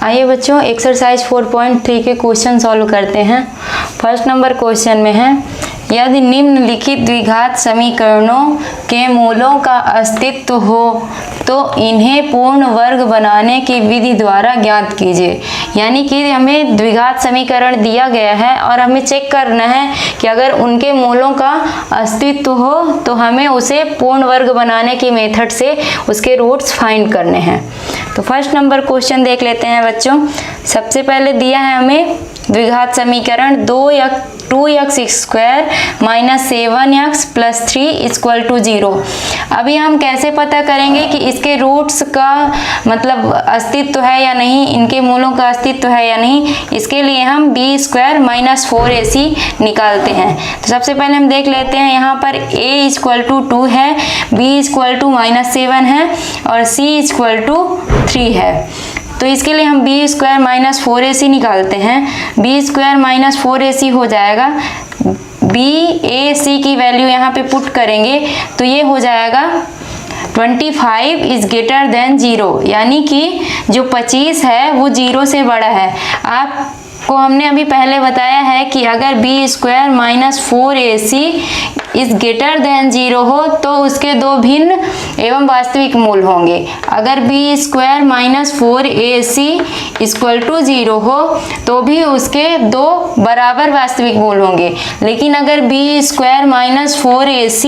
आइए बच्चों एक्सरसाइज 4.3 के क्वेश्चन सॉल्व करते हैं। फर्स्ट नंबर क्वेश्चन में है, यदि निम्नलिखित द्विघात समीकरणों के मूलों का अस्तित्व हो तो इन्हें पूर्ण वर्ग बनाने की विधि द्वारा ज्ञात कीजिए। यानी कि हमें द्विघात समीकरण दिया गया है और हमें चेक करना है कि अगर उनके मूलों का अस्तित्व हो तो हमें उसे पूर्ण वर्ग बनाने की मेथड से उसके रूट्स फाइंड करने हैं। तो फर्स्ट नंबर क्वेश्चन देख लेते हैं बच्चों। सबसे पहले दिया है हमें द्विघात समीकरण 2x² minus 7x plus 3 equal to 0। अभी हम कैसे पता करेंगे कि इसके रूट्स का मतलब अस्तित्व है या नहीं, इनके मूलों का अस्तित्व है या नहीं। इसके लिए हम b² माइनस 4ac निकालते हैं। तो सबसे पहले हम देख लेते हैं, यहाँ पर a इक्वल टू 2 है, b इक्वल टू माइनस 7 है और c इक्वल टू 3 है। तो इसके लिए हम b² माइनस 4ac निकालते हैं। b² माइनस 4ac हो जाएगा, bac की वैल्यू यहाँ पे पुट करेंगे तो ये हो जाएगा 25 इज ग्रेटर देन 0, यानी कि जो 25 है वो 0 से बड़ा है। आपको हमने अभी पहले बताया है कि अगर b² minus 4ac is greater than 0 हो तो उसके दो भिन्न एवं वास्तविक मूल होंगे। अगर b² minus 4ac equal to 0 हो तो भी उसके दो बराबर वास्तविक मूल होंगे। लेकिन अगर b² minus 4ac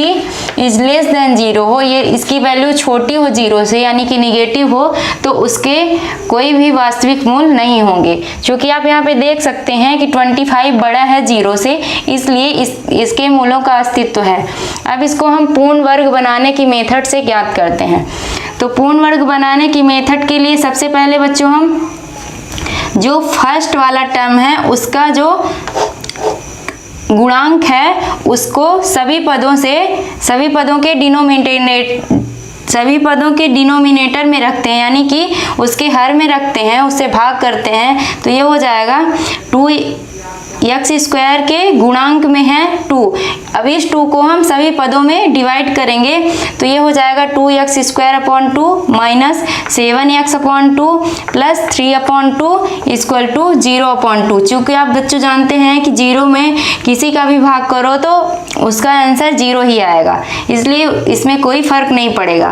is less than 0 हो, ये इसकी वैल्यू छोटी हो 0 से यानी कि निगेटिव हो, तो उसके कोई भी वास्तविक मूल नहीं होंगे। क्योंकि आप यहाँ पे देख सकते हैं कि 25 बड़ा है 0 से, इसलिए इसके मूलों का अस्तित्व है। अब इसको हम पूर्ण वर्ग बनाने की मेथड से ज्ञात करते हैं। तो पूर्ण वर्ग बनाने की मेथड के लिए सबसे पहले बच्चों हम जो फर्स्ट वाला टर्म है उसका जो गुणांक है उसको सभी पदों के डिनोमिनेटर में रखते हैं, यानी कि उसके हर में रखते हैं, उससे भाग करते हैं। तो ये हो जाएगा 2x² के गुणांक में है 2। अब इस 2 को हम सभी पदों में डिवाइड करेंगे तो ये हो जाएगा 2x² minus 7x² plus 3/2 equal to 0/2। चूँकि आप बच्चों जानते हैं कि 0 में किसी का भी भाग करो तो उसका आंसर 0 ही आएगा, इसलिए इसमें कोई फर्क नहीं पड़ेगा।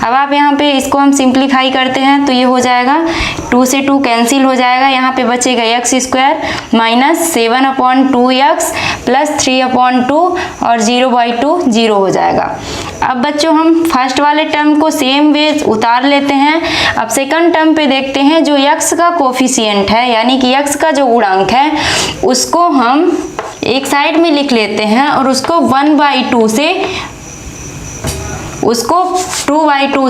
अब आप यहाँ पे इसको हम सिंप्लीफाई करते हैं तो ये हो जाएगा 2 से 2 कैंसिल हो जाएगा, यहाँ पे बचेगा x² माइनस 7/2x प्लस 3/2 और 0/2 0 हो जाएगा। अब बच्चों हम फर्स्ट वाले टर्म को सेम वे उतार लेते हैं। अब सेकंड टर्म पे देखते हैं, जो x का कोफिशिएंट है यानी कि x का जो गुणांक है उसको हम एक साइड में लिख लेते हैं और उसको 1/2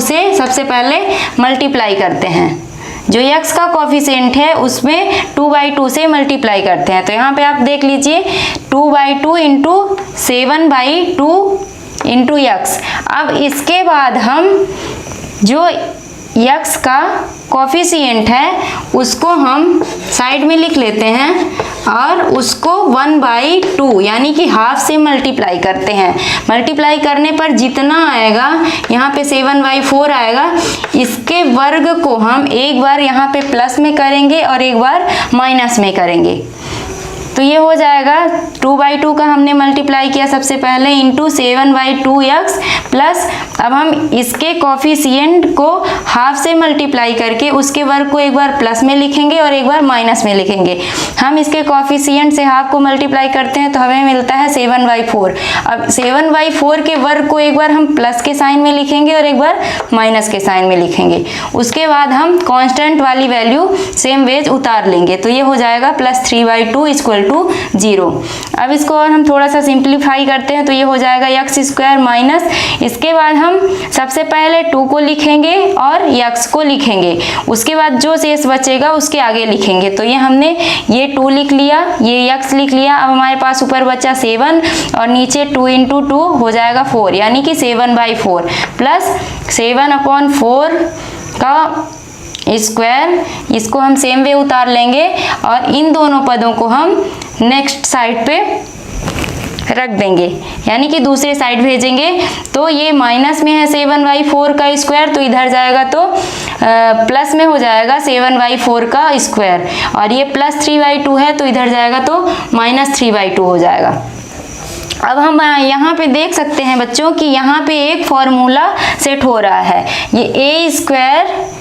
से सबसे पहले मल्टीप्लाई करते हैं। जो x का कोफिशिएंट है उसमें 2/2 से मल्टीप्लाई करते हैं। तो यहाँ पे आप देख लीजिए 2/2 इंटू 7/2 इंटू x। अब इसके बाद हम जो x का कोफिशिएंट है उसको हम साइड में लिख लेते हैं और उसको 1/2 यानी कि हाफ से मल्टीप्लाई करते हैं। मल्टीप्लाई करने पर जितना आएगा यहाँ पे 7/4 आएगा, इसके वर्ग को हम एक बार यहाँ पे प्लस में करेंगे और एक बार माइनस में करेंगे। तो ये हो जाएगा 2/2 का हमने मल्टीप्लाई किया सबसे पहले इंटू 7/2x प्लस अब हम इसके कोफिशिएंट को हाफ से मल्टीप्लाई करके उसके वर्ग को एक बार प्लस में लिखेंगे और एक बार माइनस में लिखेंगे। हम इसके कोफिशिएंट से हाफ को मल्टीप्लाई करते हैं तो हमें मिलता है 7/4। अब 7/4 के वर्ग को एक बार हम प्लस के साइन में लिखेंगे और एक बार माइनस के साइन में लिखेंगे। उसके बाद हम कांस्टेंट वाली वैल्यू सेम वेज उतार लेंगे तो ये हो जाएगा प्लस 3/2 इक्वल टू 0। अब इसको और हम थोड़ा सा सिंप्लीफाई करते हैं तो ये हो जाएगा x² माइनस, इसके बाद हम सबसे पहले 2 को लिखेंगे और x को लिखेंगे, उसके बाद जो शेष बचेगा उसके आगे लिखेंगे। तो ये हमने ये 2 लिख लिया, ये x लिख लिया। अब हमारे पास ऊपर बचा 7 और नीचे 2 इंटू 2 हो जाएगा 4, यानी कि 7/4 प्लस 7/4 का स्क्वायर। इसको हम सेम वे उतार लेंगे और इन दोनों पदों को हम नेक्स्ट साइड पे रख देंगे, यानी कि दूसरे साइड भेजेंगे। तो ये माइनस में है 7/4 का स्क्वायर, तो इधर जाएगा तो प्लस में हो जाएगा 7/4 का स्क्वायर, और ये प्लस 3/2 है तो इधर जाएगा तो माइनस 3/2 हो जाएगा। अब हम यहाँ पे देख सकते हैं बच्चों कि यहाँ पे एक फॉर्मूला सेट हो रहा है, ये A square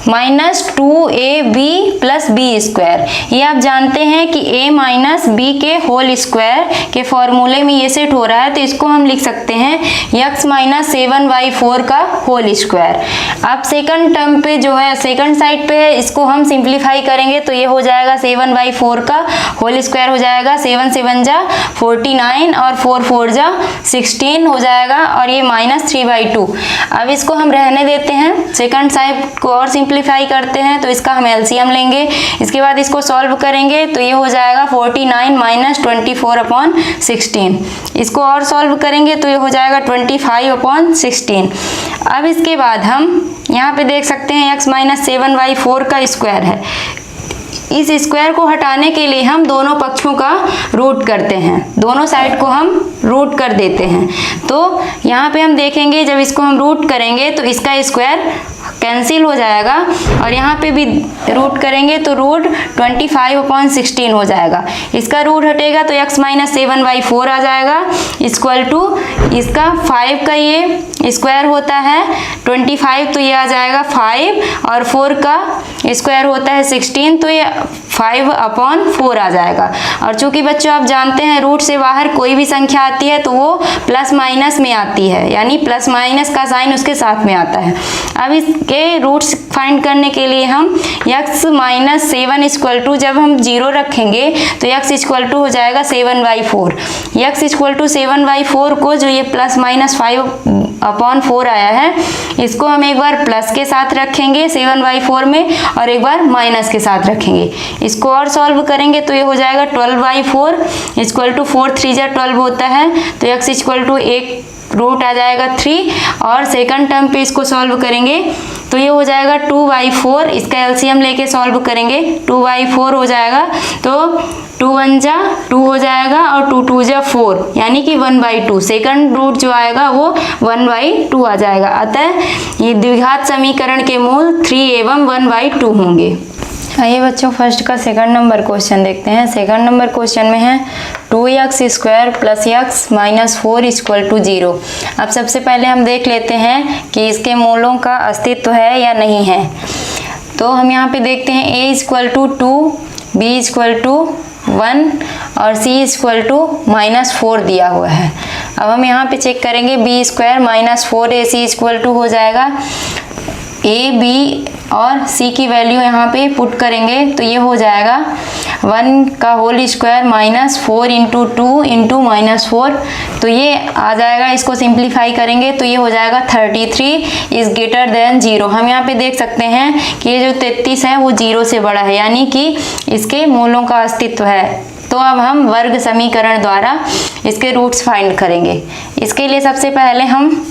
minus 2ab plus B square. ये आप जानते हैं कि a माइनस बी के होल स्क्वायर के फॉर्मूले में ये सेट हो रहा है, तो इसको हम लिख सकते हैं x माइनस 7/4 का होल स्क्वायर। अब सेकंड टर्म पे जो है सेकंड साइड पे है, इसको हम सिंप्लीफाई करेंगे तो ये हो जाएगा 7/4 का होल स्क्वायर हो जाएगा, 7 7 जा 49 और 4 4 जा 16 हो जाएगा, और ये माइनस 3/2। अब इसको हम रहने देते हैं, सेकंड साइड को और सिंप्लीफाई करते हैं तो इसका हम एलसीएम लेंगे। इसके बाद इसको सॉल्व करेंगे तो ये हो जाएगा 49 माइनस 24/16। इसको और सॉल्व करेंगे तो ये हो जाएगा 25/16। अब इसके बाद हम यहाँ पे देख सकते हैं x माइनस 7/4 का स्क्वायर है। इस स्क्वायर को हटाने के लिए हम दोनों पक्षों का रूट करते हैं, दोनों साइड को हम रूट कर देते हैं। तो यहाँ पे हम देखेंगे जब इसको हम रूट करेंगे तो इसका स्क्वायर कैंसिल हो जाएगा, और यहाँ पे भी रूट करेंगे तो रूट 25/16 हो जाएगा। इसका रूट हटेगा तो x माइनस 7/4 आ जाएगा, इक्वल टू इसका 5 का ये स्क्वायर होता है 25, तो ये आ जाएगा 5, और 4 का स्क्वायर होता है 16, तो ये 5/4 आ जाएगा। और चूंकि बच्चों आप जानते हैं रूट से बाहर कोई भी संख्या आती है तो वो प्लस माइनस में आती है, यानी प्लस माइनस का साइन उसके साथ में आता है। अब इसके रूट्स फाइंड करने के लिए हम x माइनस 7 इक्वल टू, जब हम 0 रखेंगे तो x इक्वल टू हो जाएगा 7/4। x इक्वल टू 7/4 को जो ये प्लस माइनस 5/4 आया है, इसको हम एक बार प्लस के साथ रखेंगे 7/4 में, और एक बार माइनस के साथ रखेंगे। इसको और सॉल्व करेंगे तो ये हो जाएगा 12/4 इक्वल टू 4 3 जा 12 होता है, तो x इक्वल टू एक रूट आ जाएगा 3, और सेकंड टर्म पे इसको सॉल्व करेंगे तो ये हो जाएगा 2/4। इसका एलसीएम लेके सॉल्व करेंगे 2/4 हो जाएगा, तो 2 1 जा 2 हो जाएगा, और 2 2 जा 4, यानी कि 1/2। सेकंड रूट जो आएगा वो 1/2 आ जाएगा। अतः ये द्विघात समीकरण के मूल 3 एवं 1/2 होंगे। आइए बच्चों फर्स्ट का सेकंड नंबर क्वेश्चन देखते हैं। सेकंड नंबर क्वेश्चन में है 2x square plus x minus 4 equal to 0। अब सबसे पहले हम देख लेते हैं कि इसके मूलों का अस्तित्व है या नहीं है। तो हम यहाँ पे देखते हैं a equal to 2, b equal to 1 और c इक्वल टू -4 दिया हुआ है। अब हम यहाँ पे चेक करेंगे b square minus 4ac equal to हो जाएगा a b और c की वैल्यू यहाँ पे पुट करेंगे तो ये हो जाएगा 1 का whole square minus 4 into 2 into -4, तो ये आ जाएगा। इसको सिंप्लीफाई करेंगे तो ये हो जाएगा 33 इज ग्रेटर देन 0। हम यहाँ पे देख सकते हैं कि ये जो 33 है वो 0 से बड़ा है, यानी कि इसके मूलों का अस्तित्व है। तो अब हम वर्ग समीकरण द्वारा इसके रूट्स फाइंड करेंगे। इसके लिए सबसे पहले हम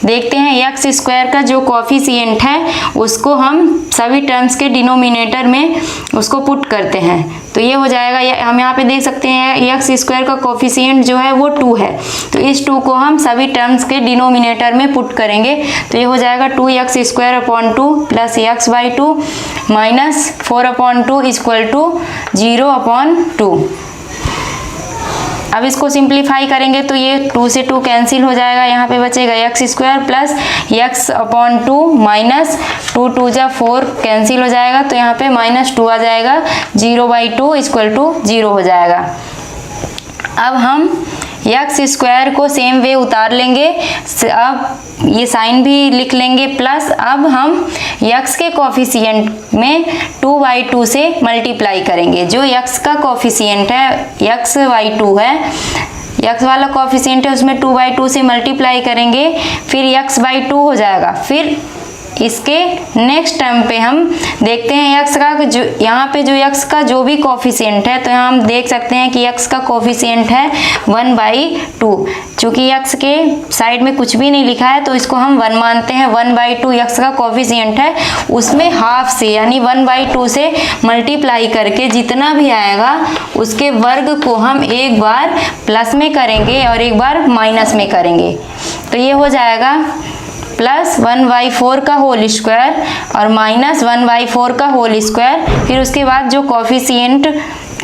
देखते हैं x स्क्वायर का जो कॉफिशिएंट है उसको हम सभी टर्म्स के डिनोमिनेटर में उसको पुट करते हैं, तो ये हो जाएगा। हम यहाँ पे देख सकते हैं x स्क्वायर का कॉफिशिएंट जो है वो 2 है, तो इस 2 को हम सभी टर्म्स के डिनोमिनेटर में पुट करेंगे तो ये हो जाएगा 2x square upon 2 plus x/2 minus 4/2 equal to 0/2। अब इसको सिंप्लीफाई करेंगे तो ये 2 से 2 कैंसिल हो जाएगा, यहाँ पे बचेगा x square plus x/2 minus 2 2 जा 4 कैंसिल हो जाएगा, तो यहाँ पे -2 आ जाएगा, 0/2 इक्वल टू 0 हो जाएगा। अब हम x स्क्वायर को सेम वे उतार लेंगे, अब ये साइन भी लिख लेंगे प्लस। अब हम x के कॉफिशिएंट में 2/2 से मल्टीप्लाई करेंगे। जो x का कॉफिशिएंट है x/2 है, x वाला कॉफिशिएंट है उसमें 2/2 से मल्टीप्लाई करेंगे, फिर x/2 हो जाएगा, फिर इसके नेक्स्ट टर्म पे हम देखते हैं x का जो यहाँ पे जो x का जो भी कोफिशिएंट है, तो यहाँ हम देख सकते हैं कि x का कोफिशिएंट है 1/2। चूँकि x के साइड में कुछ भी नहीं लिखा है तो इसको हम 1 मानते हैं। 1/2 x का कोफिशिएंट है, उसमें हाफ से यानी 1/2 से मल्टीप्लाई करके जितना भी आएगा उसके वर्ग को हम एक बार प्लस में करेंगे और एक बार माइनस में करेंगे। तो ये हो जाएगा प्लस 1/4 का होल स्क्वायर और माइनस 1/4 का होल स्क्वायर। फिर उसके बाद जो कोफिशिएंट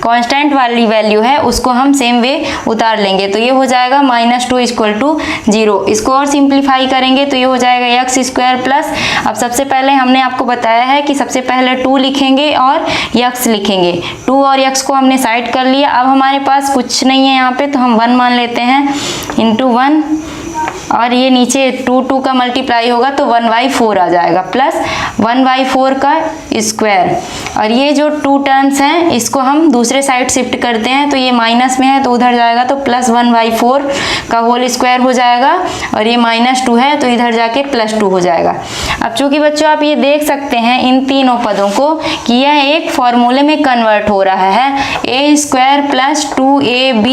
कांस्टेंट वाली वैल्यू है उसको हम सेम वे उतार लेंगे। तो ये हो जाएगा -2 = 0। इसको और सिंप्लीफाई करेंगे तो ये हो जाएगा x² प्लस, अब सबसे पहले हमने आपको बताया है कि सबसे पहले 2 लिखेंगे और x लिखेंगे। 2 और x को हमने साइड कर लिया। अब हमारे पास कुछ नहीं है यहाँ पे, तो हम 1 मान लेते हैं × 1 और ये नीचे 2 का मल्टीप्लाई होगा तो 1/4 आ जाएगा प्लस 1/4 का स्क्वायर। और ये जो 2 टर्म्स हैं इसको हम दूसरे साइड शिफ्ट करते हैं, तो ये माइनस में है तो उधर जाएगा तो प्लस 1/4 का होल स्क्वायर हो जाएगा और ये -2 है तो इधर जाके +2 हो जाएगा। अब चूंकि बच्चों आप ये देख सकते हैं इन तीनों पदों को कि यह एक फॉर्मूले में कन्वर्ट हो रहा है, a² + 2ab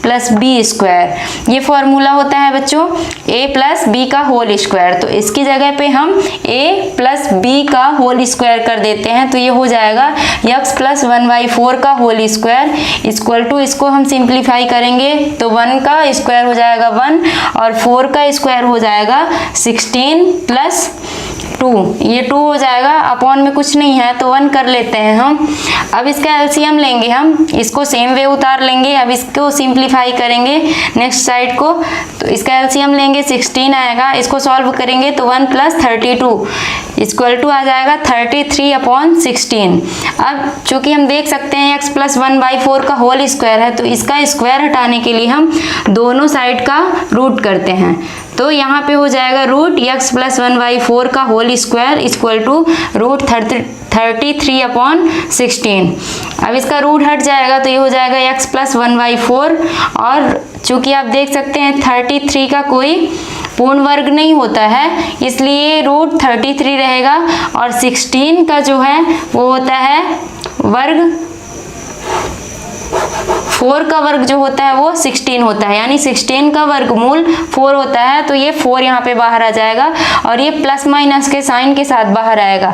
+ b²। ये फॉर्मूला होता है बच्चों a + b का होल स्क्वायर। तो इसकी जगह पे हम a + b का होल स्क्वायर कर देते हैं, तो ये हो जाएगा x + 1/4 का होल स्क्वायर इक्वल टू, इसको हम सिंप्लीफाई करेंगे तो 1 का स्क्वायर हो जाएगा 1 और 4 का स्क्वायर हो जाएगा 16 + 2, ये 2 हो जाएगा। अपॉन में कुछ नहीं है तो 1 कर लेते हैं हम। अब इसका एलसीएम लेंगे, हम इसको सेम वे उतार लेंगे। अब इसको सिंप्लीफाई करेंगे नेक्स्ट साइड को, तो इसका एलसीएम लेंगे 16 आएगा। इसको सॉल्व करेंगे तो 1 + 32 = आ जाएगा 33/16। अब चूंकि हम देख सकते हैं x + 1/4 का होल स्क्वायर है तो इसका स्क्वायर हटाने के लिए हम दोनों साइड का रूट करते हैं। तो यहाँ पे हो जाएगा √x + 1/4 का होल स्क्वायर इक्वल टू √33/16। अब इसका रूट हट जाएगा तो ये हो जाएगा x + 1/4 और चूंकि आप देख सकते हैं 33 का कोई पूर्ण वर्ग नहीं होता है इसलिए √33 रहेगा और 16 का जो है वो होता है वर्ग, 4 का वर्ग जो होता है वो 16 होता है, यानी 16 का वर्गमूल 4 होता है। तो ये 4 यहाँ पे बाहर आ जाएगा और ये प्लस माइनस के साइन के साथ बाहर आएगा।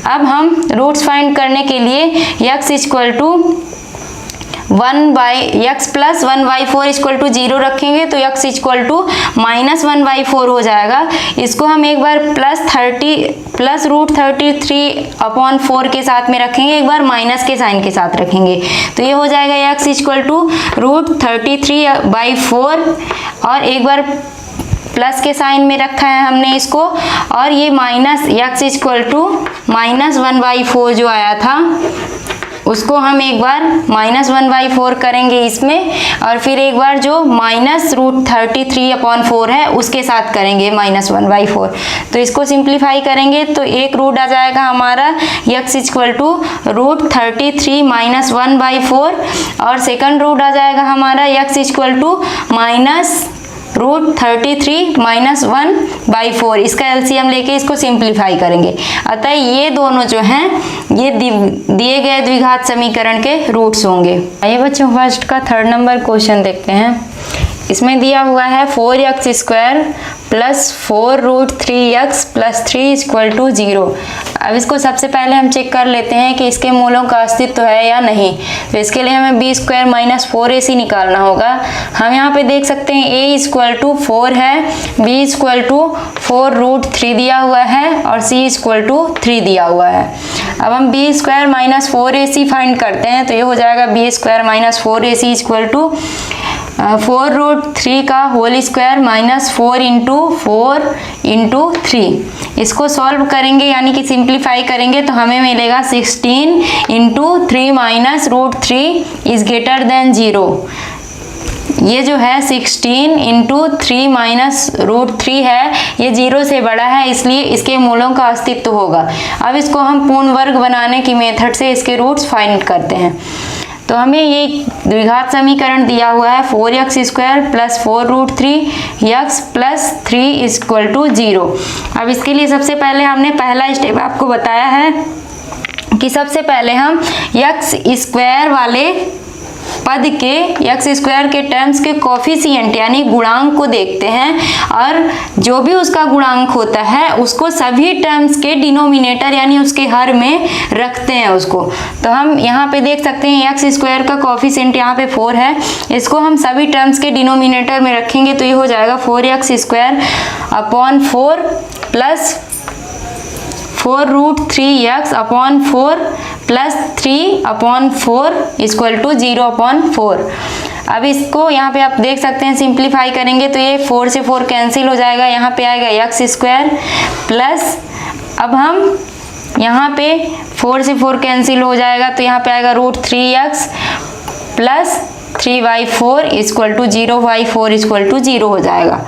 अब हम रूट्स फाइंड करने के लिए x = 1/x + 1/4 = 0 रखेंगे तो x = -1/4 हो जाएगा। इसको हम एक बार प्लस √33/4 के साथ में रखेंगे, एक बार माइनस के साइन के साथ रखेंगे तो ये हो जाएगा x = √33/4 और एक बार प्लस के साइन में रखा है हमने इसको और ये माइनस x = -1/4 जो आया था उसको हम एक बार -1/4 करेंगे इसमें और फिर एक बार जो -√33/4 है उसके साथ करेंगे -1/4। तो इसको सिंप्लीफाई करेंगे तो एक रूट आ जाएगा हमारा x = √33 - 1/4 और सेकंड रूट आ जाएगा हमारा x = -√33 - 1/4। इसका एलसीएम लेके इसको सिंप्लीफाई करेंगे। अतः ये दोनों जो हैं ये दिए गए द्विघात समीकरण के रूट्स होंगे। आइए बच्चों फर्स्ट का 3rd नंबर क्वेश्चन देखते हैं। इसमें दिया हुआ है 4x² + 4√3x + 3 = 0। अब इसको सबसे पहले हम चेक कर लेते हैं कि इसके मूलों का अस्तित्व है या नहीं। तो इसके लिए हमें b² - 4ac निकालना होगा। हम यहाँ पे देख सकते हैं a = 4 है, b = 4√3 दिया हुआ है और c = 3 दिया हुआ है। अब हम b² - 4ac फाइंड करते हैं तो ये हो जाएगा b² - 4ac = 4√3 का होल स्क्वायर -4 × 4 × 3। इसको सॉल्व करेंगे यानी कि सिंप्लीफाई करेंगे तो हमें मिलेगा 16 × 3 - √3 > 0। ये जो है 16 × 3 - √3 है, ये 0 से बड़ा है इसलिए इसके मूलों का अस्तित्व होगा। अब इसको हम पूर्ण वर्ग बनाने की मेथड से इसके रूट्स फाइंड करते हैं। तो हमें ये द्विघात समीकरण दिया हुआ है 4x² plus 4√3x plus 3 equal to 0। अब इसके लिए सबसे पहले हमने पहला स्टेप आपको बताया है कि सबसे पहले हम x² वाले पद के x² के टर्म्स के कोफिशिएंट यानी गुणांक को देखते हैं, और जो भी उसका गुणांक होता है उसको सभी टर्म्स के डिनोमिनेटर यानी उसके हर में रखते हैं उसको। तो हम यहाँ पे देख सकते हैं x² का कोफिशिएंट यहाँ पे 4 है, इसको हम सभी टर्म्स के डिनोमिनेटर में रखेंगे तो ये हो जाएगा 4x² upon 4 plus 4√3x upon 4 plus 3 upon 4 equal to 0 upon 4। अब इसको यहाँ पे आप देख सकते हैं सिंप्लीफाई करेंगे तो ये 4 से 4 कैंसिल हो जाएगा, यहाँ पे आएगा x² प्लस, अब हम यहाँ पे 4 से 4 कैंसिल हो जाएगा तो यहाँ पे आएगा √3x plus 3y4 equal to 0y4 equal to 0 हो जाएगा।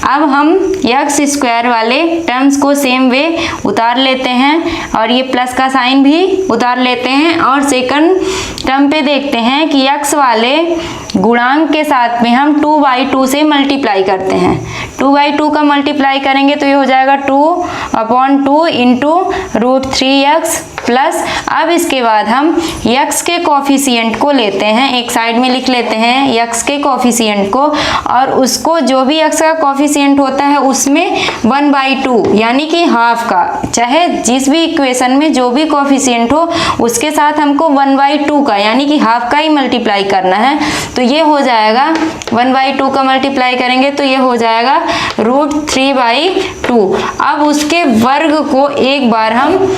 अब हम x² वाले टर्म्स को सेम वे उतार लेते हैं और ये प्लस का साइन भी उतार लेते हैं, और सेकंड टर्म पे देखते हैं कि x वाले गुणांक के साथ में हम 2/2 से मल्टीप्लाई करते हैं। 2/2 का मल्टीप्लाई करेंगे तो ये हो जाएगा 2/2 इंटू √3x प्लस, अब इसके बाद हम x के कोफिशिएंट को लेते हैं, एक साइड में लिख लेते हैं x के कोफिशिएंट को, और उसको जो भी x का कोफिशिएंट होता है उसमें 1/2 यानी कि हाफ का, चाहे जिस भी इक्वेशन में जो भी कोफिशिएंट हो उसके साथ हमको 1/2 का यानी कि हाफ का ही मल्टीप्लाई करना है। तो ये हो जाएगा 1/2 का मल्टीप्लाई करेंगे तो ये हो जाएगा √3/2। अब उसके वर्ग को एक बार हम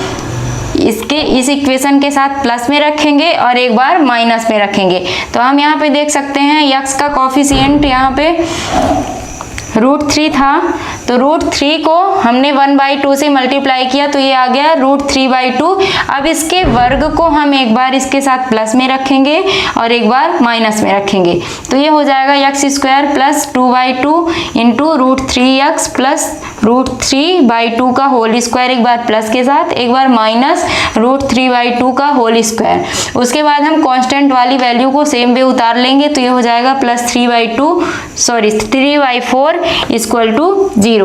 इस इक्वेशन के साथ प्लस में रखेंगे और एक बार माइनस में रखेंगे। तो हम यहाँ पे देख सकते हैं x का कोफिशिएंट यहाँ पे √3 था, तो √3 को हमने 1/2 से मल्टीप्लाई किया तो ये आ गया √3/2। अब इसके वर्ग को हम एक बार इसके साथ प्लस में रखेंगे और एक बार माइनस में रखेंगे तो ये हो जाएगा x² plus 2/2 into √3x plus √3/2 का होल स्क्वायर, एक बार प्लस के साथ एक बार माइनस √3/2 का होल स्क्वायर। उसके बाद हम कांस्टेंट वाली वैल्यू को सेम वे उतार लेंगे तो ये हो जाएगा प्लस 3/4 इक्वल टू 0।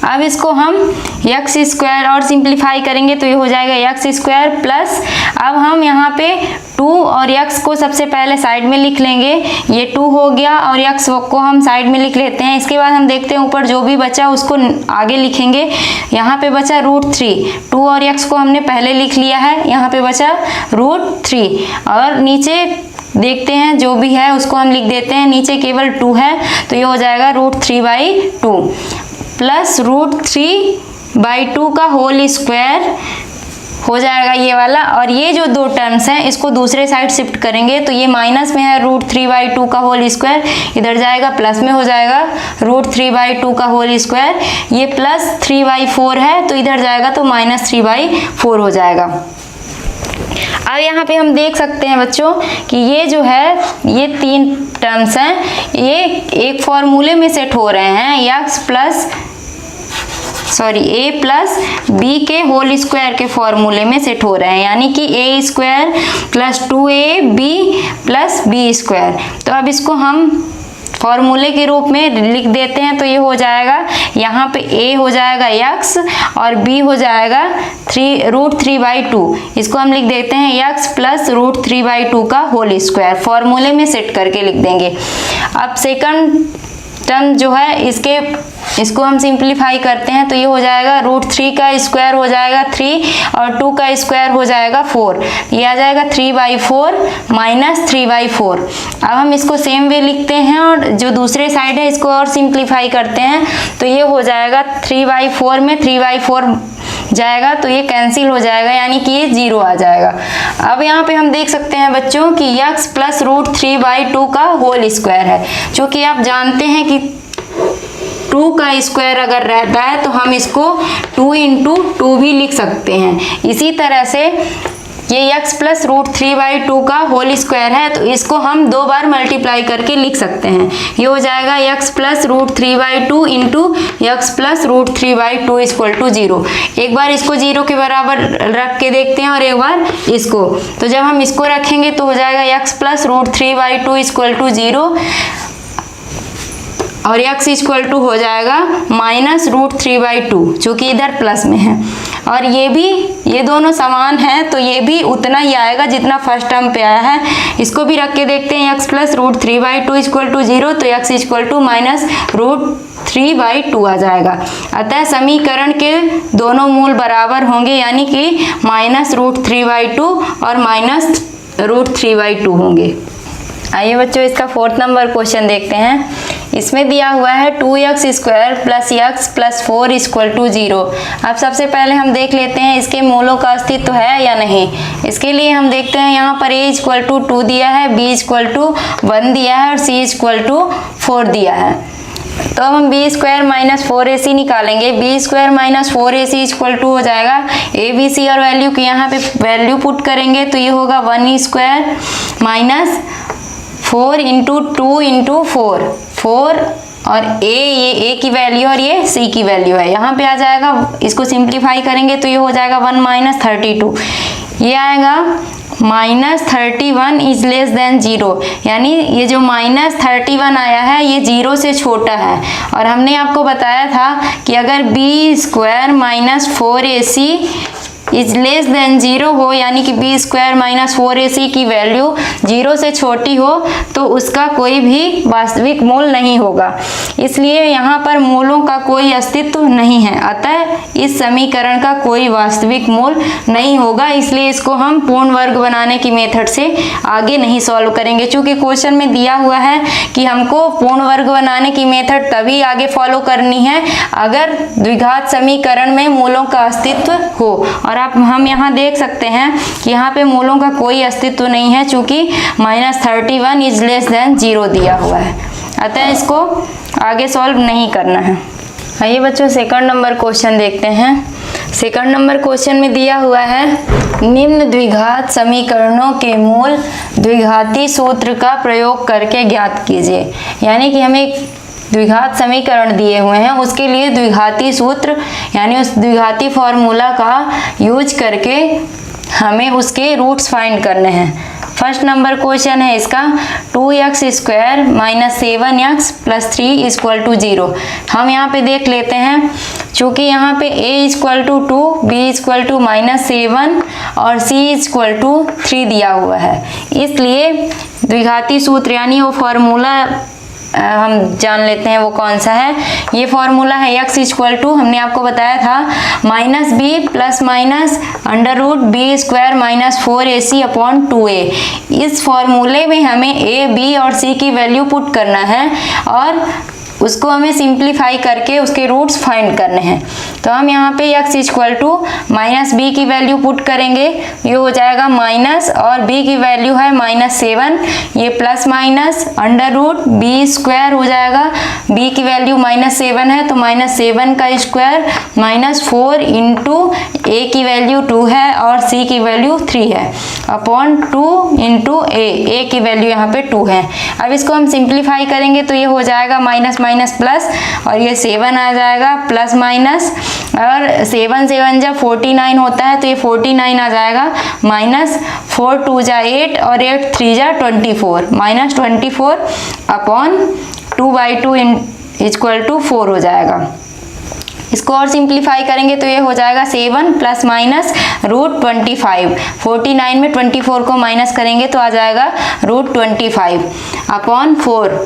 अब इसको हम x² और सिंप्लीफाई करेंगे तो ये हो जाएगा x² प्लस, अब हम यहाँ पे 2 और x को सबसे पहले साइड में लिख लेंगे, ये 2 हो गया और x को हम साइड में लिख लेते हैं। इसके बाद हम देखते हैं ऊपर जो भी बचा उसको आगे लिखेंगे। यहाँ पे बचा √3, 2 और x को हमने पहले लिख लिया है, यहाँ पे बचा √3 और नीचे देखते हैं जो भी है उसको हम लिख देते हैं, नीचे केवल 2 है तो ये हो जाएगा √3/2 प्लस √3/2 का होल स्क्वायर हो जाएगा ये वाला, और ये जो दो टर्म्स हैं इसको दूसरे साइड शिफ्ट करेंगे तो ये माइनस में है √3/2 का होल स्क्वायर, इधर जाएगा प्लस में हो जाएगा √3/2 का होल स्क्वायर, ये प्लस 3/4 है तो इधर जाएगा तो माइनस 3/4 हो जाएगा। अब यहाँ पे हम देख सकते हैं बच्चों कि ये जो है ये 3 टर्म्स हैं, ये एक फॉर्मूले में सेट हो रहे हैं, a प्लस b के होल स्क्वायर के फॉर्मूले में सेट हो रहे हैं, यानी कि a² plus 2ab plus b²। तो अब इसको हम फॉर्मूले के रूप में लिख देते हैं तो ये हो जाएगा, यहाँ पे a हो जाएगा x और b हो जाएगा √3/2, इसको हम लिख देते हैं x प्लस √3/2 का होल स्क्वायर, फॉर्मूले में सेट करके लिख देंगे। अब सेकंड टर्म जो है इसको हम सिंप्लीफाई करते हैं तो ये हो जाएगा √3 का स्क्वायर हो जाएगा 3 और 2 का स्क्वायर हो जाएगा 4, ये आ जाएगा 3/4 माइनस 3/4। अब हम इसको सेम वे लिखते हैं और जो दूसरे साइड है इसको और सिंप्लीफाई करते हैं तो ये हो जाएगा 3/4 में 3/4 जाएगा तो ये कैंसिल हो जाएगा, यानी कि ये 0 आ जाएगा। अब यहाँ पे हम देख सकते हैं बच्चों कि x प्लस √3/2 का होल स्क्वायर है, क्योंकि आप जानते हैं कि 2 का स्क्वायर अगर रहता है तो हम इसको 2 × 2 भी लिख सकते हैं। इसी तरह से ये x प्लस रूट 3/2 का होल स्क्वायर है, तो इसको हम 2 बार मल्टीप्लाई करके लिख सकते हैं। ये हो जाएगा x plus root 3/2 into x plus root 3/2 equal to 0। एक बार इसको 0 के बराबर रख के देखते हैं और एक बार इसको। तो जब हम इसको रखेंगे तो हो जाएगा x plus root 3/2 equal to 0 और x इक्वल टू हो जाएगा माइनस रूट 3/2, जो कि इधर प्लस में है। और ये दोनों समान हैं, तो ये भी उतना ही आएगा जितना फर्स्ट टर्म पे आया है। इसको भी रख के देखते हैं, x plus root 3/2 equal to 0, तो x equal to minus root 3/2 आ जाएगा। अतः समीकरण के दोनों मूल बराबर होंगे, यानी कि माइनस रूट 3/2 और माइनस रूट 3/2 होंगे। आइए बच्चों, इसका 4th नंबर क्वेश्चन देखते हैं। इसमें दिया हुआ है 2x square plus x plus 4 equal to 0। अब सबसे पहले हम देख लेते हैं इसके मूलों का अस्तित्व है या नहीं। इसके लिए हम देखते हैं, यहाँ पर a इक्वल टू 2 दिया है, b इक्वल टू 1 दिया है और c इक्वल टू 4 दिया है। तो अब हम बी स्क्वायर माइनस 4ac निकालेंगे। B square minus 4ac equal to हो जाएगा ए बी सी, और वैल्यू की यहाँ पे वैल्यू पुट करेंगे तो ये होगा 1 स्क्वायर माइनस 4 इंटू 2 इंटू 4 और ये a की वैल्यू और ये c की वैल्यू है। यहाँ पे आ जाएगा, इसको सिंप्लीफाई करेंगे तो ये हो जाएगा 1 माइनस 32। ये आएगा माइनस 31 इज लेस देन 0, यानी ये जो माइनस 31 आया है ये 0 से छोटा है। और हमने आपको बताया था कि अगर b square minus 4ac is less than 0 हो, यानी कि बी स्क्वायर माइनस 4ac की वैल्यू 0 से छोटी हो, तो उसका कोई भी वास्तविक मूल नहीं होगा। इसलिए यहाँ पर मूलों का कोई अस्तित्व नहीं है, अतः इस समीकरण का कोई वास्तविक मूल नहीं होगा। इसलिए इसको हम पूर्ण वर्ग बनाने की मेथड से आगे नहीं सॉल्व करेंगे। चूँकि क्वेश्चन में दिया हुआ है कि हमको पूर्ण वर्ग बनाने की मेथड तभी आगे फॉलो करनी है अगर द्विघात समीकरण में मूलों का अस्तित्व हो। और हम यहाँ देख सकते हैं कि यहाँ पे मूलों का कोई अस्तित्व नहीं है, चूँकि माइनस 31 इज लेस देन 0 दिया हुआ है, अतः इसको आगे सॉल्व नहीं करना है। आइए बच्चों, 2nd नंबर क्वेश्चन देखते हैं। 2nd नंबर क्वेश्चन में दिया हुआ है, निम्न द्विघात समीकरणों के मूल द्विघाती सूत्र का प्रयोग करके ज्ञात कीजिए। यानी कि हमें द्विघात समीकरण दिए हुए हैं, उसके लिए द्विघाती सूत्र यानी उस द्विघाती फॉर्मूला का यूज करके हमें उसके रूट्स फाइंड करने हैं। फर्स्ट नंबर क्वेश्चन है इसका, 2x square minus 7x plus 3 equal to 0। हम यहाँ पे देख लेते हैं, चूँकि यहाँ पे a equal to 2, b equal to minus 7 और c इक्वल टू 3 दिया हुआ है। इसलिए द्विघाती सूत्र यानी वो फॉर्मूला हम जान लेते हैं वो कौन सा है। ये फॉर्मूला है x इक्वल टू, हमने आपको बताया था, minus b plus minus under root b square minus 4ac upon 2a। इस फॉर्मूले में हमें a, b और c की वैल्यू पुट करना है और उसको हमें सिंप्लीफाई करके उसके रूट्स फाइंड करने हैं। तो हम यहाँ पे x equal to minus b की वैल्यू पुट करेंगे, ये हो जाएगा माइनस, और b की वैल्यू है माइनस 7, ये plus minus under root b square हो जाएगा। b की वैल्यू माइनस 7 है, तो माइनस 7 का स्क्वायर माइनस 4 इंटू a की वैल्यू 2 है और c की वैल्यू 3 है अपॉन 2 इंटू a की वैल्यू यहाँ पे 2 है। अब इसको हम सिंप्लीफाई करेंगे तो ये हो जाएगा माइनस माइनस प्लस, और ये 7 आ जाएगा प्लस माइनस, और 7 7 जब 49 होता है तो ये 49 आ जाएगा माइनस 4 2 जा 8 और 8 3 जा 24 माइनस 24 अपॉन 2/2 इक्वल टू 4 हो जाएगा। इसको और सिंप्लीफाई करेंगे तो ये हो जाएगा 7 प्लस माइनस रूट 25, 49 में 24 को माइनस करेंगे तो आ जाएगा रूट 25 अपॉन 4।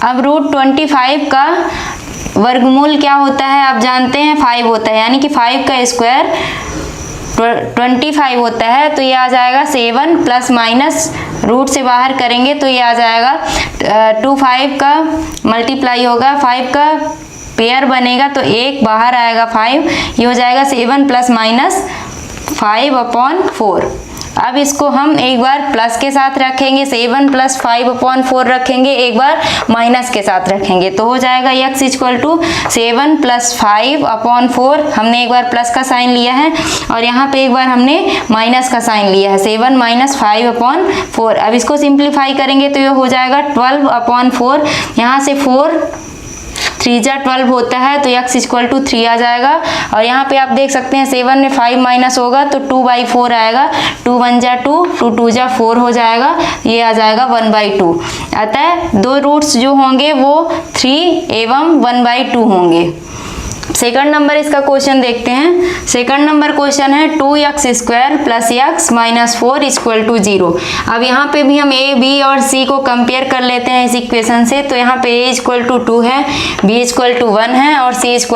अब रूट 25 का वर्गमूल क्या होता है आप जानते हैं, 5 होता है, यानी कि 5 का स्क्वायर 25 होता है। तो ये आ जाएगा 7 प्लस माइनस रूट से बाहर करेंगे तो ये आ जाएगा 2 5 का मल्टीप्लाई होगा, 5 का पेयर बनेगा तो 1 बाहर आएगा 5, ये हो जाएगा 7 प्लस माइनस 5 अपॉन 4। अब इसको हम एक बार प्लस के साथ रखेंगे, 7 + 5/4 रखेंगे, एक बार माइनस के साथ रखेंगे, तो हो जाएगा x = 7 + 5/4। हमने एक बार प्लस का साइन लिया है और यहाँ पे एक बार हमने माइनस का साइन लिया है, 7 - 5/4। अब इसको सिंप्लीफाई करेंगे तो ये हो जाएगा 12/4। यहाँ से 4 3 × 12 होता है, तो x = 3 आ जाएगा। और यहाँ पे आप देख सकते हैं 7 में 5 माइनस होगा तो 2/4 आएगा, 2 × 1 = 2, 2 × 2 = 4 हो जाएगा, ये आ जाएगा 1/2। अतः दो रूट्स जो होंगे वो 3 एवं 1/2 होंगे। सेकंड नंबर इसका क्वेश्चन देखते हैं। सेकंड नंबर क्वेश्चन है 2x² + x - 4 = 0। अब यहाँ पे भी हम a, b और c को कंपेयर कर लेते हैं इस इक्वेशन से। तो यहाँ पे a = 2 है, b = 1 है और c =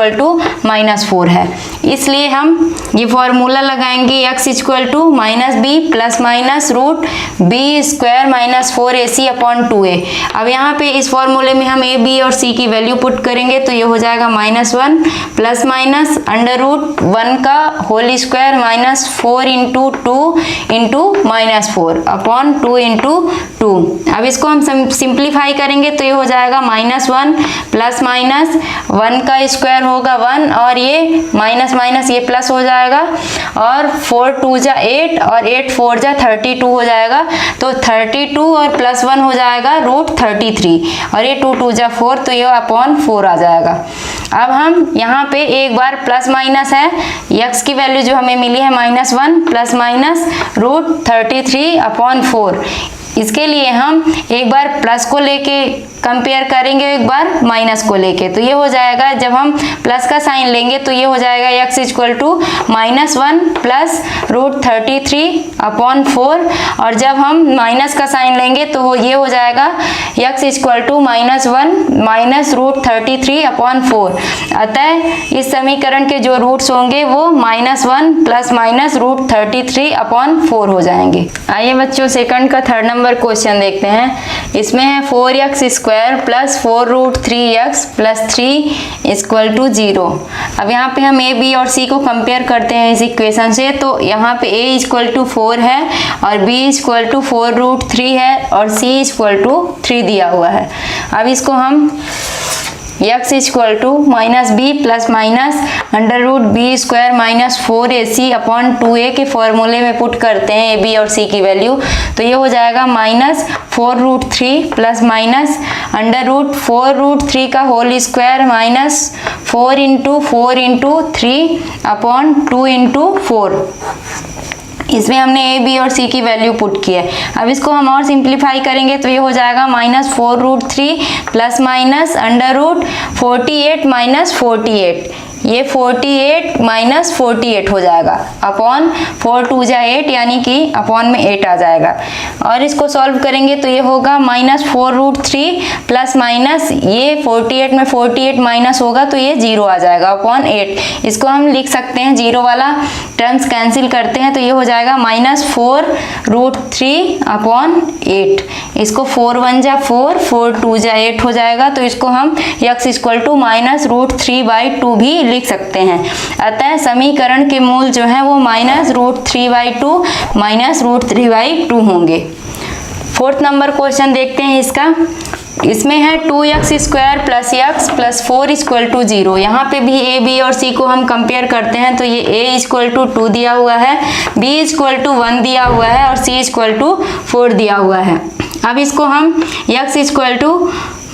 -4 है। इसलिए हम ये फॉर्मूला लगाएंगे x = -b ± √b² - 4ac/2a। अब यहाँ पे इस फॉर्मूले में हम a, b और c की वैल्यू पुट करेंगे तो ये हो जाएगा -1 प्लस माइनस √1 का होल स्क्वायर माइनस 4 × 2 × -4/2 × 2। अब इसको हम सिंप्लीफाई करेंगे तो ये हो जाएगा -1 प्लस माइनस 1 का स्क्वायर होगा 1 और ये माइनस माइनस ये प्लस हो जाएगा और 4 × 2 = 8 और 8 × 4 = 32 हो जाएगा। तो 32 और प्लस 1 हो जाएगा √33 और ये 2 × 2 = 4 तो ये /4 आ जाएगा। अब हम यहाँ पे एक बार प्लस माइनस है, x की वैल्यू जो हमें मिली है -1 प्लस माइनस √33/4। इसके लिए हम एक बार प्लस को लेके कंपेयर करेंगे, एक बार माइनस को लेके, तो ये हो जाएगा जब हम प्लस का साइन लेंगे तो ये हो जाएगा x = -1 प्लस √33/4 और जब हम माइनस का साइन लेंगे तो ये हो जाएगा x = -1 माइनस √33/4। अतः इस समीकरण के जो रूट्स होंगे वो -1 प्लस माइनस √33/4 हो जाएंगे। आइए बच्चों सेकंड का थर्ड नंबर क्वेश्चन देखते हैं। इसमें है 4x² + 4√3x + 3 = 0। अब यहाँ पे हम a, b और c को कंपेयर करते हैं इस इक्वेशन से। तो यहाँ पे a = 4 है और b = 4√3 है और c = 3 दिया हुआ है। अब इसको हम x = -b plus minus √b² - 4ac/2a के फॉर्मूले में पुट करते हैं a, b और c की वैल्यू। तो ये हो जाएगा -4√3 प्लस माइनस √4√3 का होल स्क्वायर माइनस 4 × 4 × 3/2 × 4। इसमें हमने a, b और c की वैल्यू पुट की है। अब इसको हम और सिंप्लीफाई करेंगे तो ये हो जाएगा -4√3 प्लस माइनस √48 - 48। ये 48 - 48 हो जाएगा अपॉन 4 × 2 = 8 यानी कि अपॉन में 8 आ जाएगा। और इसको सॉल्व करेंगे तो ये होगा -4√3 प्लस माइनस ये 48 में 48 माइनस होगा तो ये 0 आ जाएगा अपॉन 8। इसको हम लिख सकते हैं, 0 वाला टर्म्स कैंसिल करते हैं तो ये हो जाएगा -4√3/8। इसको 4 × 1 = 4, 4 × 2 = 8 हो जाएगा। तो इसको हम x = -√3/2 भी लिख सकते हैं। अतः समीकरण के मूल जो है वो -√3/2 -√3/2 होंगे। फोर्थ नंबर क्वेश्चन देखते हैं इसका। इसमें है 2x² + x + 4 = 0। यहाँ पे भी a, b और c को हम कंपेयर करते हैं तो ये a = 2 दिया हुआ है, b = 1 दिया हुआ है और c = 4 दिया हुआ है। अब इसको हम x =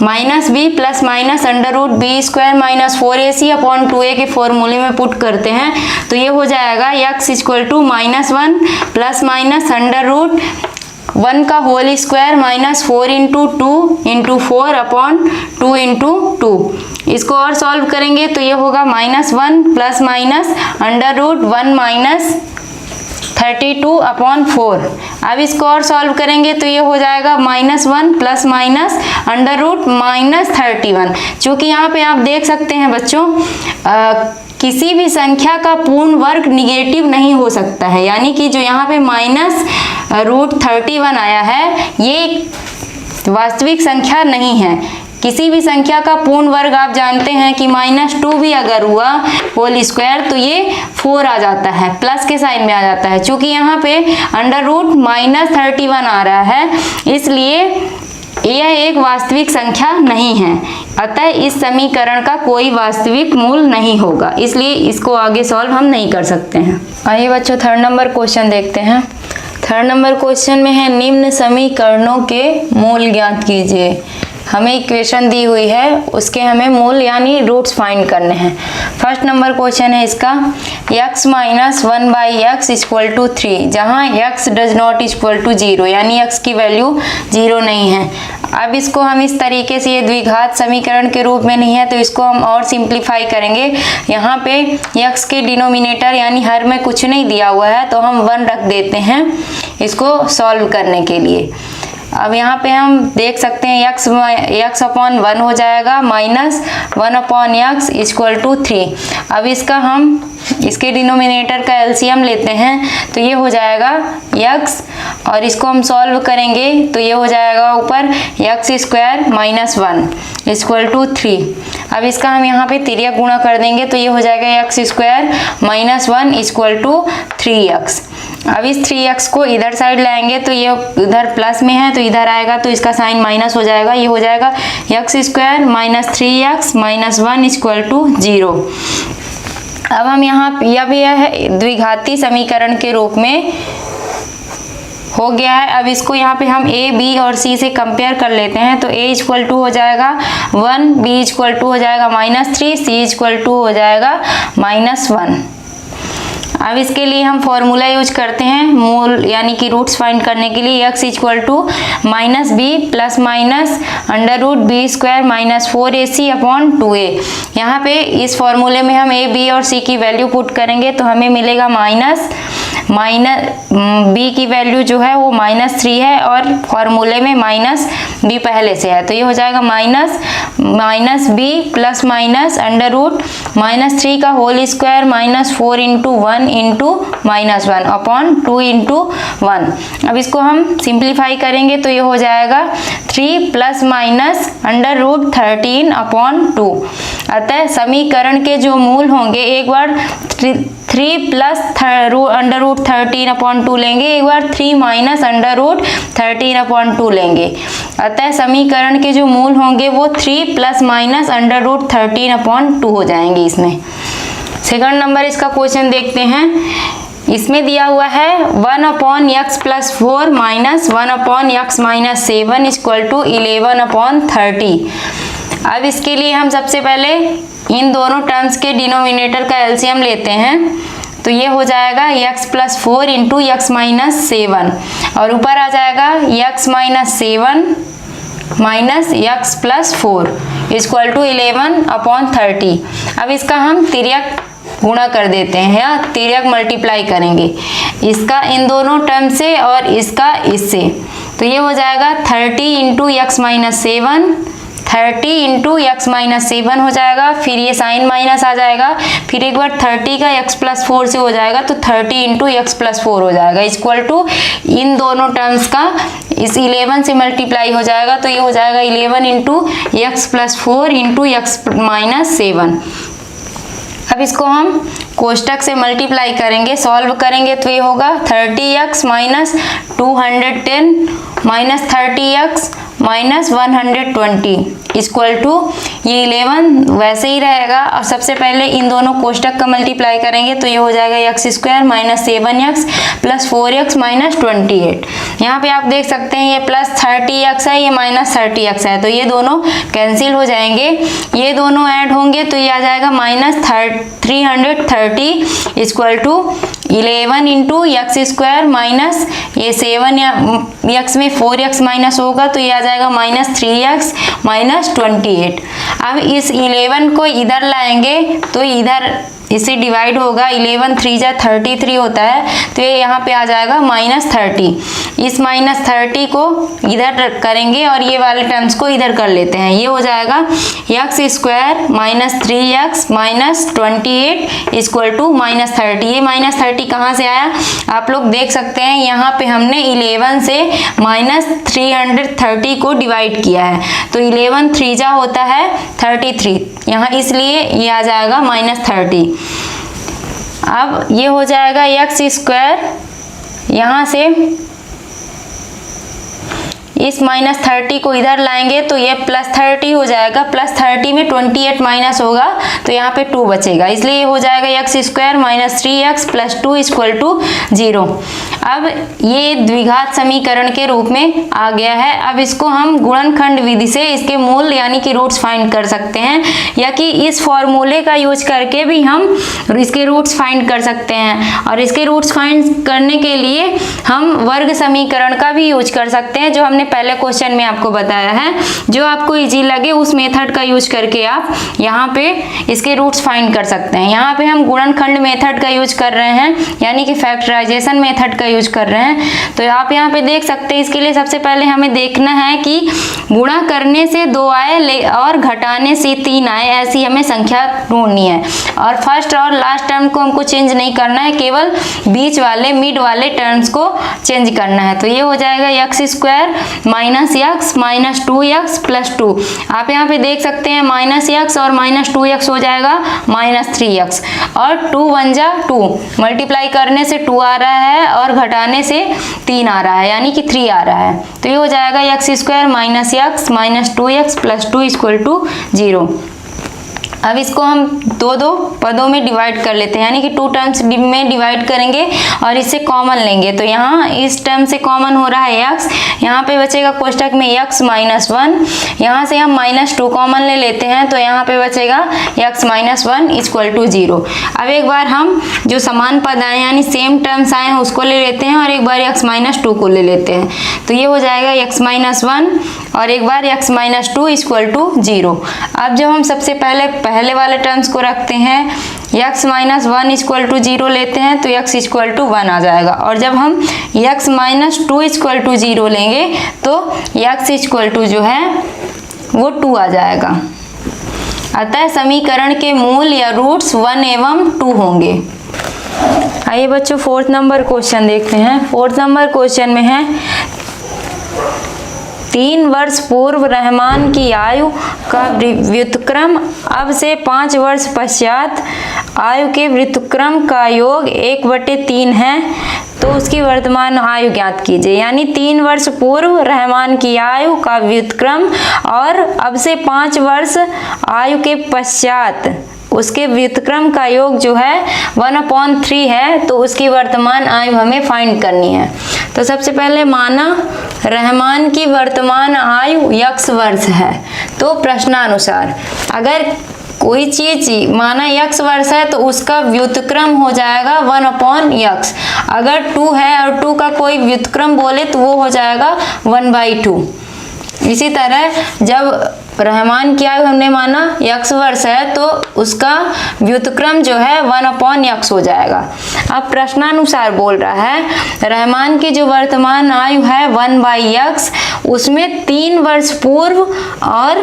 -b plus minus √b² - 4ac/2a के फॉर्मूले में पुट करते हैं तो ये हो जाएगा x = -1 प्लस माइनस √1 का होल स्क्वायर माइनस 4 × 2 × 4/2 × 2। इसको और सॉल्व करेंगे तो ये होगा -1 प्लस माइनस √1 - 32/4। अब इसको और सॉल्व करेंगे तो ये हो जाएगा -1 प्लस माइनस √-31। चूँकि यहाँ पे आप देख सकते हैं बच्चों किसी भी संख्या का पूर्ण वर्ग निगेटिव नहीं हो सकता है, यानी कि जो यहाँ पे -√31 आया है ये वास्तविक संख्या नहीं है। किसी भी संख्या का पूर्ण वर्ग आप जानते हैं कि -2 भी अगर हुआ होल स्क्वायर तो ये 4 आ जाता है, प्लस के साइन में आ जाता है। चूंकि यहाँ पे √-31 आ रहा है, इसलिए यह एक वास्तविक संख्या नहीं है, अतः इस समीकरण का कोई वास्तविक मूल नहीं होगा, इसलिए इसको आगे सॉल्व हम नहीं कर सकते हैं। आइए बच्चों थर्ड नंबर क्वेश्चन देखते हैं। थर्ड नंबर क्वेश्चन में है निम्न समीकरणों के मूल ज्ञात कीजिए। हमें इक्वेशन दी हुई है, उसके हमें मूल यानी रूट्स फाइंड करने हैं। फर्स्ट नंबर क्वेश्चन है इसका x - 1/x = 3, जहाँ x does not equal to 0 यानी x की वैल्यू 0 नहीं है। अब इसको हम इस तरीके से, ये द्विघात समीकरण के रूप में नहीं है तो इसको हम और सिंप्लीफाई करेंगे। यहाँ पे x के डिनोमिनेटर यानी हर में कुछ नहीं दिया हुआ है तो हम 1 रख देते हैं इसको सॉल्व करने के लिए। अब यहाँ पे हम देख सकते हैं x/1 हो जाएगा, -1/x = 3। अब इसके डिनोमिनेटर का एलसीएम लेते हैं तो ये हो जाएगा x, और इसको हम सॉल्व करेंगे तो ये हो जाएगा ऊपर x² - 1 = 3। अब इसका हम यहाँ पे तिर्यक गुणा कर देंगे तो ये हो जाएगा x² - 1 = 3x। अब इस 3x को इधर साइड लाएंगे तो ये इधर प्लस में है तो इधर आएगा तो इसका साइन माइनस हो जाएगा, ये हो जाएगा x² - 3x - 1 = 0। अब हम यहाँ यह भी है द्विघाती समीकरण के रूप में हो गया है। अब इसको यहाँ पे हम a, b और c से कंपेयर कर लेते हैं तो a = हो जाएगा 1, b = हो जाएगा -3, c = हो जाएगा -1। अब इसके लिए हम फॉर्मूला यूज करते हैं मूल यानी कि रूट्स फाइंड करने के लिए। x = -b + √b² - 4ac/2a। यहाँ पे इस फॉर्मूले में हम a, b और c की वैल्यू पुट करेंगे तो हमें मिलेगा b की वैल्यू जो है वो -3 है और फॉर्मूले में -b पहले से है तो ये हो जाएगा -b + -√-3 का होल स्क्वायर -4 × 1 × -1/2 × 1। अब इसको हम सिंप्लीफाई करेंगे तो ये हो जाएगा 3 + -√13/2। अतः समीकरण के जो मूल होंगे, एक बार 3 + √13/2 लेंगे, एक बार 3 - √13/2 लेंगे। अतः समीकरण के जो मूल होंगे वो 3 + -√13/2 हो जाएंगे इसमें। सेकंड नंबर इसका क्वेश्चन देखते हैं। इसमें दिया हुआ है 1/x + 4 - 1/x - 7 = 11/30। अब इसके लिए हम सबसे पहले इन दोनों टर्म्स के डिनोमिनेटर का एलसीएम लेते हैं तो ये हो जाएगा x + 4 × x - 7 और ऊपर आ जाएगा x - 7 - x + 4 = 11/30। अब इसका हम तिर्यक गुणा कर देते हैं या तिर्यक मल्टीप्लाई करेंगे, इसका इन दोनों टर्म से और इसका इससे, तो ये हो जाएगा 30 × x - 7, 30 × x - 7 हो जाएगा, फिर ये साइन माइनस आ जाएगा, फिर एक बार 30 का x + 4 से हो जाएगा तो 30 × x + 4 हो जाएगा = इन दोनों टर्म्स का इस 11 से मल्टीप्लाई हो जाएगा तो ये हो जाएगा 11 × x + 4 × x - 7। अब इसको हम कोष्टक से मल्टीप्लाई करेंगे, सॉल्व करेंगे तो ये होगा 30x - 210 - 30x - 120 = ये 11 वैसे ही रहेगा। और सबसे पहले इन दोनों कोष्टक का मल्टीप्लाई करेंगे तो ये हो जाएगा x² - 7x + 4x - 28। यहाँ पे आप देख सकते हैं ये +30x है, ये -30x है तो ये दोनों कैंसिल हो जाएंगे, ये दोनों ऐड होंगे तो ये आ जाएगा -330 = 11 × x² - ये 7 या x में 4x माइनस होगा तो ये आ जाएगा -3x - 28। अब इस 11 को इधर लाएंगे तो इधर इससे डिवाइड होगा, 11 3 जा 33 होता है, तो ये यहाँ पे आ जाएगा -30। इस -30 को इधर करेंगे और ये वाले टर्म्स को इधर कर लेते हैं। ये हो जाएगा x² - 3x - 28 इक्वल टू -30। ये -30 कहाँ से आया आप लोग देख सकते हैं, यहाँ पे हमने 11 से -330 को डिवाइड किया है, तो 11 3 जा होता है 33, यहाँ इसलिए ये आ जाएगा -30। अब ये हो जाएगा x², यहाँ से इस -30 को इधर लाएंगे तो ये +30 हो जाएगा, +30 में 28 माइनस होगा तो यहाँ पे 2 बचेगा, इसलिए ये हो जाएगा x² - 3x + 2 इक्वल टू 0। अब ये द्विघात समीकरण के रूप में आ गया है। अब इसको हम गुणनखंड विधि से इसके मूल यानी कि रूट्स फाइंड कर सकते हैं, या कि इस फॉर्मूले का यूज करके भी हम इसके रूट्स फाइंड कर सकते हैं। और इसके रूट्स फाइंड करने के लिए हम वर्ग समीकरण का भी यूज कर सकते हैं, जो हमने पहले क्वेश्चन में आपको बताया है। जो आपको इजी लगे उस मेथड का यूज करके आप यहाँ पे इसके रूट्स फाइंड कर सकते हैं। यहाँ पे हम गुणनखंड मेथड का यूज कर रहे हैं, यानी कि फैक्टराइजेशन मेथड का यूज कर रहे हैं। तो आप यहाँ पे देख सकते हैं, इसके लिए सबसे पहले हमें देखना है कि गुणा करने से 2 आए और घटाने से 3 आए, ऐसी हमें संख्या ढूंढनी है। और फर्स्ट और लास्ट टर्म को हमको चेंज नहीं करना है, केवल बीच वाले मिड वाले टर्म्स को चेंज करना है। तो ये हो जाएगा x² - x - 2x + 2। आप यहाँ पे देख सकते हैं -x और -2x हो जाएगा -3x, और 2 1 जा 2, मल्टीप्लाई करने से 2 आ रहा है और घटाने से 3 आ रहा है, यानी कि 3 आ रहा है। तो ये हो जाएगा x² - x - 2x + 2 equal to 0। अब इसको हम दो पदों में डिवाइड कर लेते हैं, यानी कि 2 टर्म्स में डिवाइड करेंगे और इससे कॉमन लेंगे। तो यहाँ इस टर्म से कॉमन हो रहा है x, यहाँ पे बचेगा कोष्टक में x - 1, यहाँ से हम -2 कॉमन ले लेते हैं, तो यहाँ पे बचेगा x - 1 इक्वल टू 0। अब एक बार हम जो समान पद आए यानी सेम टर्म्स आए हैं उसको ले लेते हैं, और एक बार x - 2 को ले लेते हैं। तो ये हो जाएगा x - 1 और एक बार x - 2 इक्वल टू 0। अब जब हम सबसे पहले वाले टर्म्स को रखते हैं, x - 1 इक्वल टू 0 लेते हैं, तो x इक्वल टू 1 आ जाएगा। और जब हम x - 2 इक्वल टू 0 लेंगे तो x इक्वल टू जो है वो 2 आ जाएगा। अतः समीकरण के मूल या रूट्स 1 एवं 2 होंगे। आइए बच्चों 4th नंबर क्वेश्चन देखते हैं। 4th नंबर क्वेश्चन में है 3 वर्ष पूर्व रहमान की आयु का व्युत्क्रम अब से 5 वर्ष पश्चात आयु के व्युत्क्रम का योग 1/3 है, तो उसकी वर्तमान आयु ज्ञात कीजिए। यानी 3 वर्ष पूर्व रहमान की आयु का व्युत्क्रम और अब से 5 वर्ष आयु के पश्चात उसके व्युत्क्रम का योग जो है 1/3 है, तो उसकी वर्तमान आयु हमें फाइंड करनी है। तो सबसे पहले माना रहमान की वर्तमान आयु x वर्ष है, तो प्रश्नानुसार अगर कोई चीज माना x वर्ष है तो उसका व्युत्क्रम हो जाएगा 1/x। अगर 2 है और 2 का कोई व्युत्क्रम बोले तो वो हो जाएगा 1/2। इसी तरह जब रहमान की आयु हमने माना x वर्ष है तो उसका व्युत्क्रम जो है 1/x हो जाएगा। अब प्रश्नानुसार बोल रहा है रहमान की जो वर्तमान आयु है 1/x, उसमें 3 वर्ष पूर्व और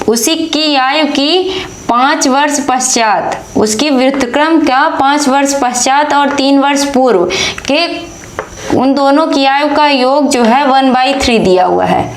उसी की आयु की 5 वर्ष पश्चात, उसकी व्युत्क्रम का 5 वर्ष पश्चात और 3 वर्ष पूर्व के उन दोनों की आयु का योग जो है 1/3 दिया हुआ है।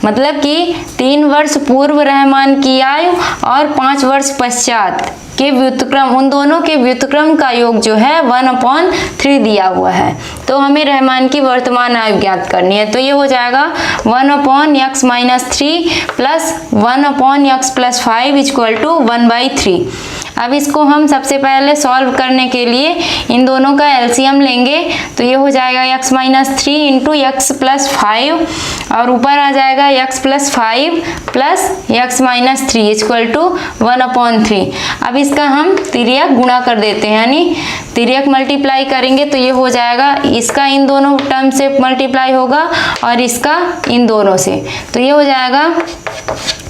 मतलब कि 3 वर्ष पूर्व रहमान की आयु और 5 वर्ष पश्चात के व्युत्क्रम, उन दोनों के व्युत्क्रम का योग जो है 1/3 दिया हुआ है। तो हमें रहमान की वर्तमान आयु ज्ञात करनी है। तो ये हो जाएगा 1/x - 3 plus 1/x + 5 equal to 1/3। अब इसको हम सबसे पहले सॉल्व करने के लिए इन दोनों का एलसीएम लेंगे, तो ये हो जाएगा x - 3 इंटू x + 5 और ऊपर आ जाएगा x + 5 plus x - 3 equal to 1/3। अब इसका हम तिर्यक गुणा कर देते हैं, यानी तिर्यक मल्टीप्लाई करेंगे तो ये हो जाएगा, इसका इन दोनों टर्म से मल्टीप्लाई होगा और इसका इन दोनों से, तो ये हो जाएगा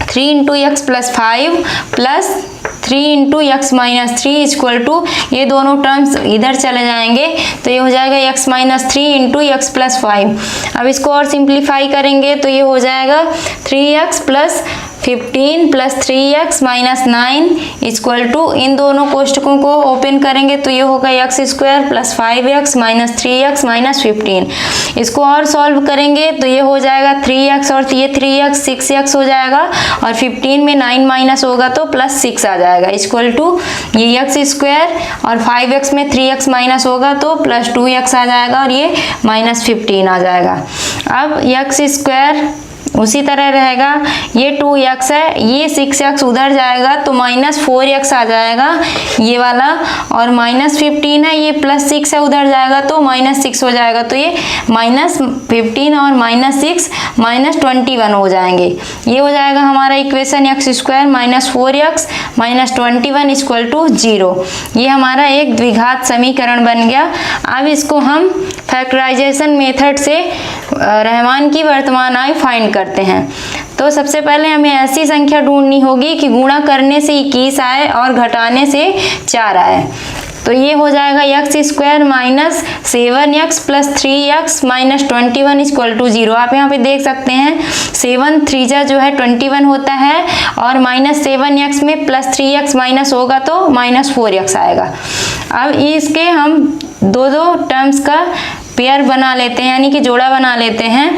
3 × x + 5 plus 3 into x minus 3 equal to, ये दोनों टर्म्स इधर चले जाएंगे तो ये हो जाएगा x minus 3 into x plus 5। अब इसको और सिंप्लीफाई करेंगे तो ये हो जाएगा 3x plus 15 plus 3x minus 9 equal to, इन दोनों कोष्टकों को ओपन करेंगे तो ये होगा x square plus 5x minus 3x minus 15। इसको और सॉल्व करेंगे तो ये हो जाएगा 3x और ये 3x 6x हो जाएगा, और 15 में 9 माइनस होगा तो प्लस 6 आ जाएगा इक्वल टू ये एक्स स्क्वायर, और 5x में 3x माइनस होगा तो प्लस 2x आ जाएगा, और ये माइनस 15 आ जाएगा। अब एक्स स्क्वायर उसी तरह रहेगा, ये 2x है, ये 6x उधर जाएगा तो माइनस 4x आ जाएगा ये वाला, और माइनस 15 है, ये प्लस 6 है, उधर जाएगा तो माइनस 6 हो जाएगा, तो ये माइनस 15 और माइनस 6 माइनस 21 हो जाएंगे। ये हो जाएगा हमारा equation x square minus 4x minus 21 equal to 0। ये हमारा एक द्विघात समीकरण बन गया। अब इसको हम फैक्टराइजेशन मेथड से रहमान की वर्तमान आयु फाइंड करते हैं। तो सबसे पहले हमें ऐसी संख्या ढूंढनी होगी कि गुणा करने से 21 आए और घटाने से 4 आए। तो ये हो जाएगा x square minus 7x plus 3x minus 21 equal to 0। आप यहाँ पे देख सकते हैं 7 3 जो है 21 होता है, और माइनस 7x में प्लस 3x माइनस होगा तो माइनस 4x आएगा। अब इसके हम दो टर्म्स का पेयर बना लेते हैं, यानी कि जोड़ा बना लेते हैं।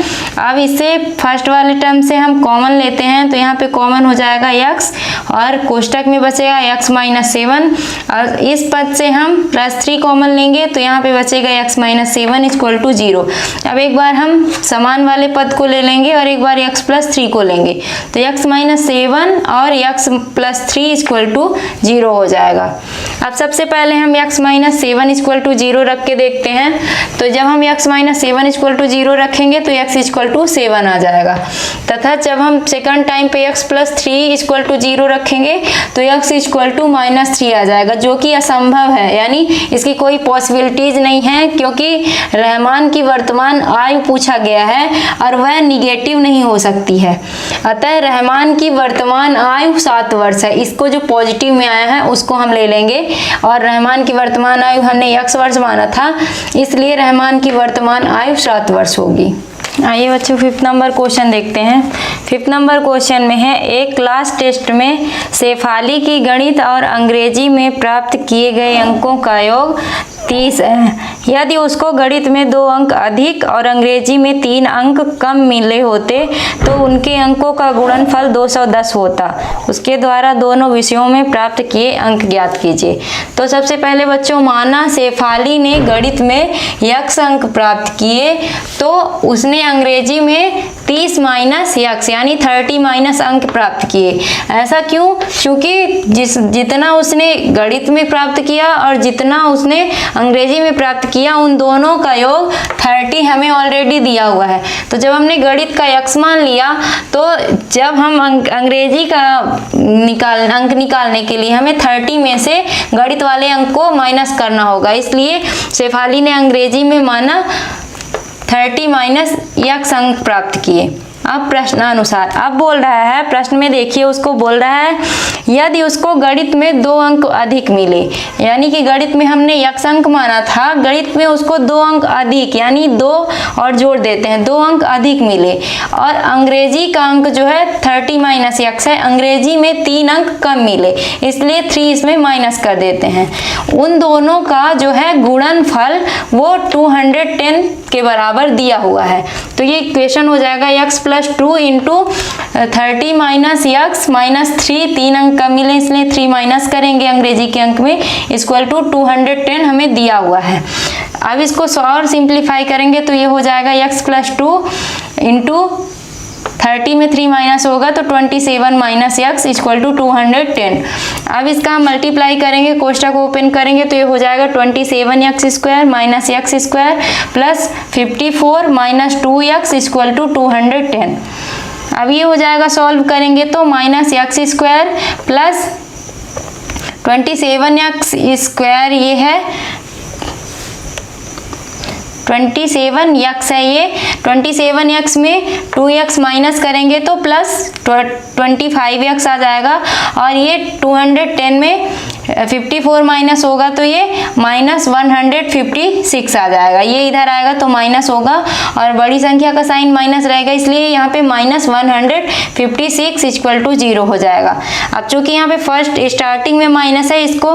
अब इसे फर्स्ट वाले टर्म से हम कॉमन लेते हैं तो यहाँ पे कॉमन हो जाएगा x, और कोष्टक में बचेगा x माइनस 7, और इस पद से हम प्लस 3 कॉमन लेंगे तो यहाँ पे बचेगा x माइनस 7 इक्वल टू 0। अब एक बार हम समान वाले पद को ले लेंगे और एक बार x प्लस 3 को लेंगे तो x माइनस 7 और x प्लस 3 इक्वल टू 0 हो जाएगा। अब सबसे पहले हम x माइनस 7 इक्वल टू 0 रख के देखते हैं। तो जब हम x माइनस 7 इक्वल टू 0 रखेंगे तो x इक्वल टू 7 आ जाएगा, तथा जब हम सेकंड टाइम पे x प्लस 3 इक्वल टू 0 रखेंगे तो x इक्वल टू माइनस 3 आ जाएगा, जो कि असंभव है, यानी इसकी कोई पॉसिबिलिटीज नहीं है, क्योंकि रहमान की वर्तमान आयु पूछा गया है और वह निगेटिव नहीं हो सकती है। अतः रहमान की वर्तमान आयु 7 वर्ष है। इसको जो पॉजिटिव में आया है उसको हम ले लेंगे, और रहमान की वर्तमान आयु हमने x वर्ष माना था, इसलिए रहमान की वर्तमान आयु 7 वर्ष होगी। आइए बच्चों 5th नंबर क्वेश्चन देखते हैं। 5th नंबर क्वेश्चन में है, एक क्लास टेस्ट में शेफाली की गणित और अंग्रेजी में प्राप्त किए गए अंकों का योग 30 है। यदि उसको गणित में 2 अंक अधिक और अंग्रेजी में 3 अंक कम मिले होते तो उनके अंकों का गुणनफल 210 होता। उसके द्वारा दोनों विषयों में प्राप्त किए अंक ज्ञात कीजिए। तो सबसे पहले बच्चों, माना शेफाली ने गणित में x अंक प्राप्त किए तो उसने अंग्रेजी में 30 माइनस x यानी 30 माइनस अंक प्राप्त किए। ऐसा क्यों? क्योंकि जितना उसने गणित में प्राप्त किया और जितना उसने अंग्रेजी में प्राप्त किया उन दोनों का योग 30 हमें ऑलरेडी दिया हुआ है। तो जब हमने गणित का x मान लिया तो जब हम अंग्रेजी का अंक निकालने के लिए हमें 30 में से गणित वाले अंक को माइनस करना होगा, इसलिए शेफाली ने अंग्रेजी में माना 30 माइनस x अंक प्राप्त किए। अब प्रश्नानुसार अब बोल रहा है, प्रश्न में देखिए उसको बोल रहा है यदि उसको गणित में 2 अंक अधिक मिले, यानी कि गणित में हमने x अंक माना था, गणित में उसको 2 अंक अधिक यानी 2 और जोड़ देते हैं 2 अंक अधिक मिले, और अंग्रेजी का अंक जो है 30 माइनस x है, अंग्रेजी में 3 अंक कम मिले, इसलिए 3 इसमें माइनस कर देते हैं। उन दोनों का जो है गुणनफल वो 210 के बराबर दिया हुआ है। तो ये इक्वेशन हो जाएगा x plus 2 into 30 minus x minus 3, 3 अंक कम मिले इसलिए 3 माइनस करेंगे अंग्रेजी के अंक में, इक्वल टू 210 हमें दिया हुआ है। अब इसको और सिंप्लीफाई करेंगे तो ये हो जाएगा x प्लस 2 इंटू 30 में 3 माइनस होगा तो 27 माइनस x इक्वल टू 210। अब इसका हम मल्टीप्लाई करेंगे, कोष्टक ओपन करेंगे तो ये हो जाएगा 27x square minus x square plus 54 minus 2x equal to 210। अब ये हो जाएगा, सॉल्व करेंगे तो minus x square plus 27x square ये है 27x है ये। 27x में 2x माइनस करेंगे तो प्लस 25x आ जाएगा, और ये 210 में 54 माइनस होगा तो ये माइनस 156 आ जाएगा। ये इधर आएगा तो माइनस होगा, और बड़ी संख्या का साइन माइनस रहेगा, इसलिए यहाँ पे माइनस 156 इक्वल टू 0 हो जाएगा। अब चूंकि यहाँ पे फर्स्ट स्टार्टिंग में माइनस है, इसको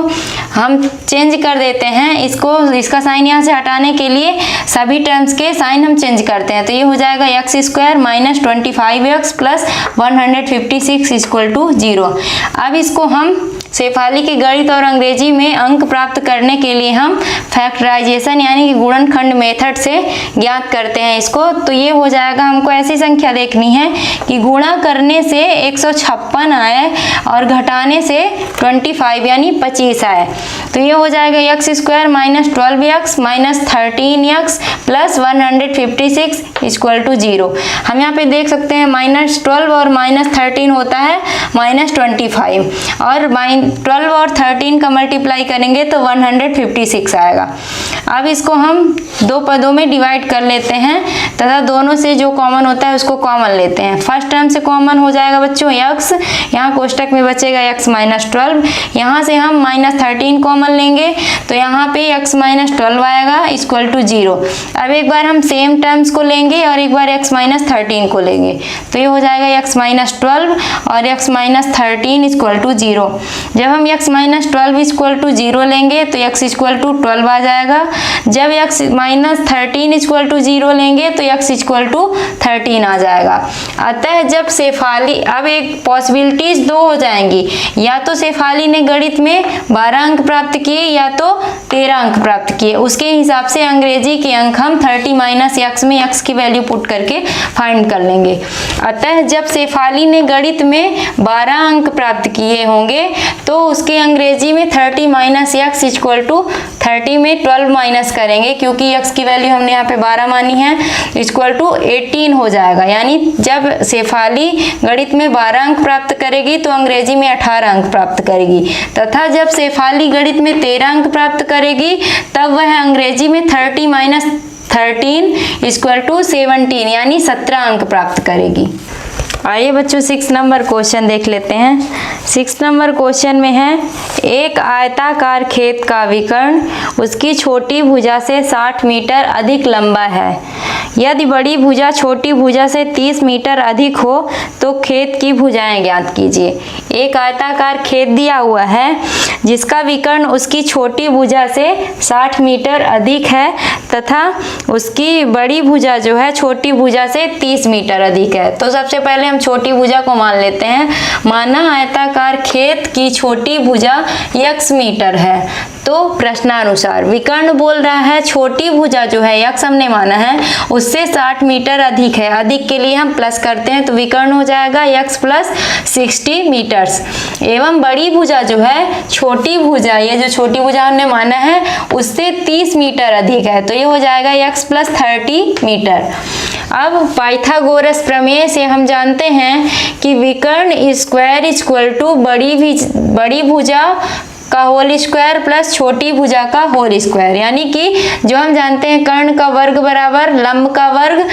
हम चेंज कर देते हैं। इसका साइन यहाँ से हटाने के लिए सभी टर्म्स के साइन हम चेंज करते हैं, तो ये हो जाएगा x square minus 25x plus 156 equal to 0। अब इसको हम शेफाली के गणित और अंग्रेजी में अंक प्राप्त करने के लिए हम फैक्टराइजेशन यानी कि गुणनखंड मेथड से ज्ञात करते हैं इसको। तो ये हो जाएगा, हमको ऐसी संख्या देखनी है कि गुणा करने से 156 आए और घटाने से 25 यानी 25 आए। तो ये हो जाएगा x square minus 12x minus 13x plus 156 equal to 0। हम यहाँ पे देख सकते हैं माइनस 12 और माइनस 13 होता है माइनस 25, और 12 और 13 का मल्टीप्लाई करेंगे तो 156 आएगा। अब इसको हम दो पदों में डिवाइड कर लेते हैं तथा दोनों से जो कॉमन होता है उसको कॉमन लेते हैं। फर्स्ट टर्म से कॉमन हो जाएगा बच्चों x, यहाँ कोष्टक में बचेगा x माइनस 12, यहाँ से हम माइनस 13 कॉमन लेंगे तो यहाँ पे x माइनस 12 आएगा इक्वल टू 0। अब एक बार हम सेम टर्म्स को लेंगे और एक बार x माइनस 13 को लेंगे, तो ये हो जाएगा x माइनस 12 और x माइनस 13 इक्वल टू 0। जब हम x माइनस 12 इक्वल टू 0 लेंगे तो x इक्वल टू 12 आ जाएगा। जब x माइनस 13 इक्वल टू 0 लेंगे तो x इक्वल टू 13 आ जाएगा। अतः जब शेफाली, अब एक पॉसिबिलिटीज दो हो जाएंगी, या तो शेफाली ने गणित में 12 अंक प्राप्त किए या तो 13 अंक प्राप्त किए, उसके हिसाब से अंग्रेजी के अंक हम 30 माइनस x में x की वैल्यू पुट करके फाइंड कर लेंगे। अतः जब शेफाली ने गणित में 12 अंक प्राप्त किए होंगे तो उसके अंग्रेजी में 30 माइनस x इक्वल टू 30 में 12 माइनस करेंगे, क्योंकि x की वैल्यू हमने यहाँ पे 12 मानी है, इक्वल टू 18 हो जाएगा। यानी जब शेफाली गणित में 12 अंक प्राप्त करेगी तो अंग्रेजी में 18 अंक प्राप्त करेगी, तथा जब शेफाली गणित में 13 अंक प्राप्त करेगी तब वह अंग्रेजी में 30 माइनस 13 इक्वल टू 17 यानी 17 अंक प्राप्त करेगी। आइए बच्चों 6 नंबर क्वेश्चन देख लेते हैं। 6 नंबर क्वेश्चन में है, एक आयताकार खेत का विकर्ण उसकी छोटी भुजा से 60 मीटर अधिक लंबा है। यदि बड़ी भुजा छोटी भुजा से 30 मीटर अधिक हो तो खेत की भुजाएं ज्ञात कीजिए। एक आयताकार खेत दिया हुआ है जिसका विकर्ण उसकी छोटी भुजा से 60 मीटर अधिक है तथा उसकी बड़ी भुजा जो है छोटी भुजा से 30 मीटर अधिक है। तो सबसे पहले हम छोटी भुजा को मान लेते हैं। माना आयताकार खेत की छोटी भुजा x मीटर है, तो प्रश्नानुसार विकर्ण बोल रहा है छोटी भुजा जो है x हमने माना है उससे 60 मीटर अधिक है। अधिक के लिए हम प्लस करते हैं तो विकर्ण हो जाएगा x प्लस 60 मीटर्स, एवं बड़ी भुजा जो है छोटी भुजा, ये जो छोटी भुजा हमने माना है उससे 30 मीटर अधिक है, तो ये हो जाएगा x प्लस 30 मीटर। अब पाइथागोरस प्रमेय से हम जानते हैं कि विकर्ण स्क्वायर इक्वल टू बड़ी भुजा का होल स्क्वायर प्लस छोटी भुजा का होल स्क्वायर, यानी कि जो हम जानते हैं कर्ण का वर्ग बराबर लंब का वर्ग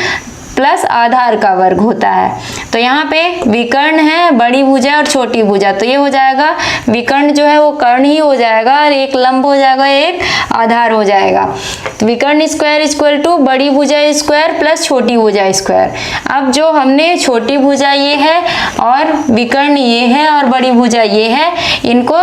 प्लस आधार का वर्ग होता है। तो यहाँ पे विकर्ण है बड़ी भुजा और छोटी भुजा, तो ये हो जाएगा विकर्ण जो है वो कर्ण ही हो जाएगा और एक लंब हो जाएगा एक आधार हो जाएगा। तो विकर्ण स्क्वायर इक्वल टू बड़ी भुजा स्क्वायर प्लस छोटी भुजा स्क्वायर। अब जो हमने छोटी भुजा ये है और विकर्ण ये है और बड़ी भुजा ये है, इनको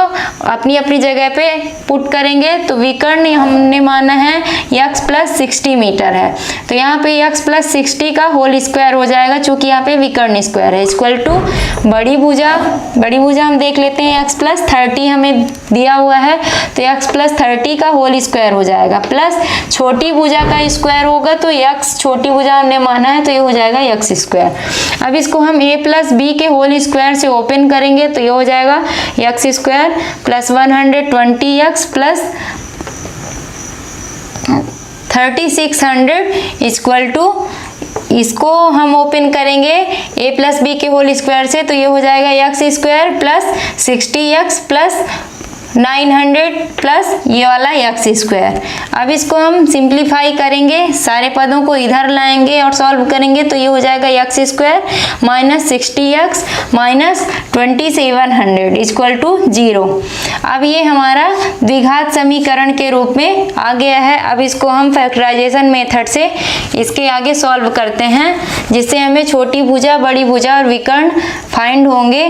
अपनी अपनी जगह पे पुट करेंगे तो विकर्ण हमने माना है x प्लस 60 मीटर है, तो यहाँ पे x प्लस 60 का होल स्क्वायर हो जाएगा, चूंकि यहाँ पे विकर्ण स्क्वायर है, इक्वल टू बड़ी भुजा हम देख लेते हैं x प्लस 30 हमें दिया हुआ है तो x प्लस 30 का होल स्क्वायर हो जाएगा, प्लस छोटी भुजा का स्क्वायर होगा तो x छोटी भुजा हमने माना है तो ये हो जाएगा x स्क्वायर। अब इसको हम a प्लस b के होल स्क्वायर से ओपन करेंगे तो ये हो जाएगा x square plus 120x plus 3600 equal to, इसको हम ओपन करेंगे a प्लस बी के होल स्क्वायर से तो ये हो जाएगा x square plus 60x plus 900 plus ये वाला एक्स स्क्वायर। अब इसको हम सिंप्लीफाई करेंगे, सारे पदों को इधर लाएंगे और सॉल्व करेंगे तो ये हो जाएगा x square minus 60x minus 2700 equal to 0। अब ये हमारा द्विघात समीकरण के रूप में आ गया है। अब इसको हम फैक्टराइजेशन मेथड से इसके आगे सॉल्व करते हैं, जिससे हमें छोटी भुजा, बड़ी भुजा और विकर्ण फाइंड होंगे।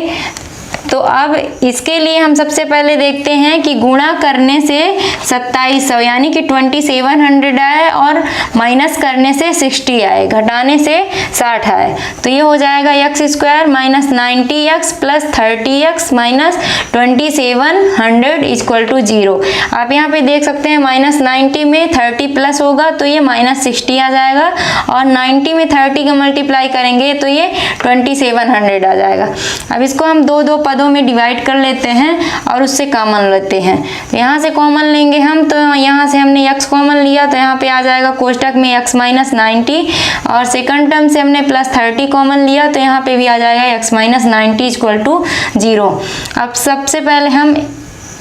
तो अब इसके लिए हम सबसे पहले देखते हैं कि गुणा करने से 2700 यानी कि 2700 आए और माइनस करने से 60 आए, घटाने से 60 आए, तो ये हो जाएगा x square minus 90x plus 30x minus 2700 equal to 0। आप यहाँ पे देख सकते हैं माइनस 90 में 30 प्लस होगा तो ये माइनस 60 आ जाएगा, और 90 में 30 का मल्टीप्लाई करेंगे तो ये 2700 आ जाएगा। अब इसको हम दो पदों में डिवाइड कर लेते हैं और उससे कॉमन लेते हैं। तो यहाँ से कॉमन लेंगे हम, तो यहाँ से हमने x कॉमन लिया तो यहाँ पे आ जाएगा कोष्टक में x माइनस 90, और सेकंड टर्म से हमने प्लस 30 कॉमन लिया तो यहाँ पे भी आ जाएगा x माइनस 90 इक्वल टू 0। अब सबसे पहले हम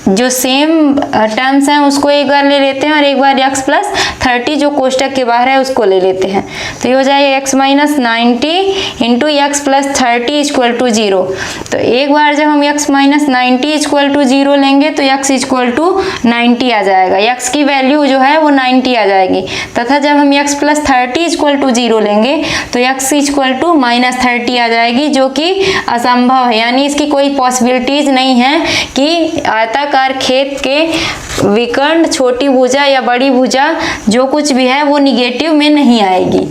जो सेम टर्म्स हैं उसको एक बार ले लेते हैं और एक बार x प्लस 30 जो कोष्टक के बाहर है उसको ले लेते हैं। तो ये हो जाएगा x minus 90 into x plus 30 equal to 0। तो एक बार जब हम x माइनस 90 इक्वल टू 0 लेंगे तो x इक्वल टू 90 आ जाएगा, x की वैल्यू जो है वो 90 आ जाएगी। तथा जब हम x प्लस 30 इक्वल टू 0 लेंगे तो x इक्वल टू माइनस 30 आ जाएगी, जो कि असंभव है, यानी इसकी कोई पॉसिबिलिटीज नहीं है कि आयताकार खेत के विकर्ण छोटी भुजा या बड़ी भुजा जो कुछ भी है वो निगेटिव में नहीं आएगी।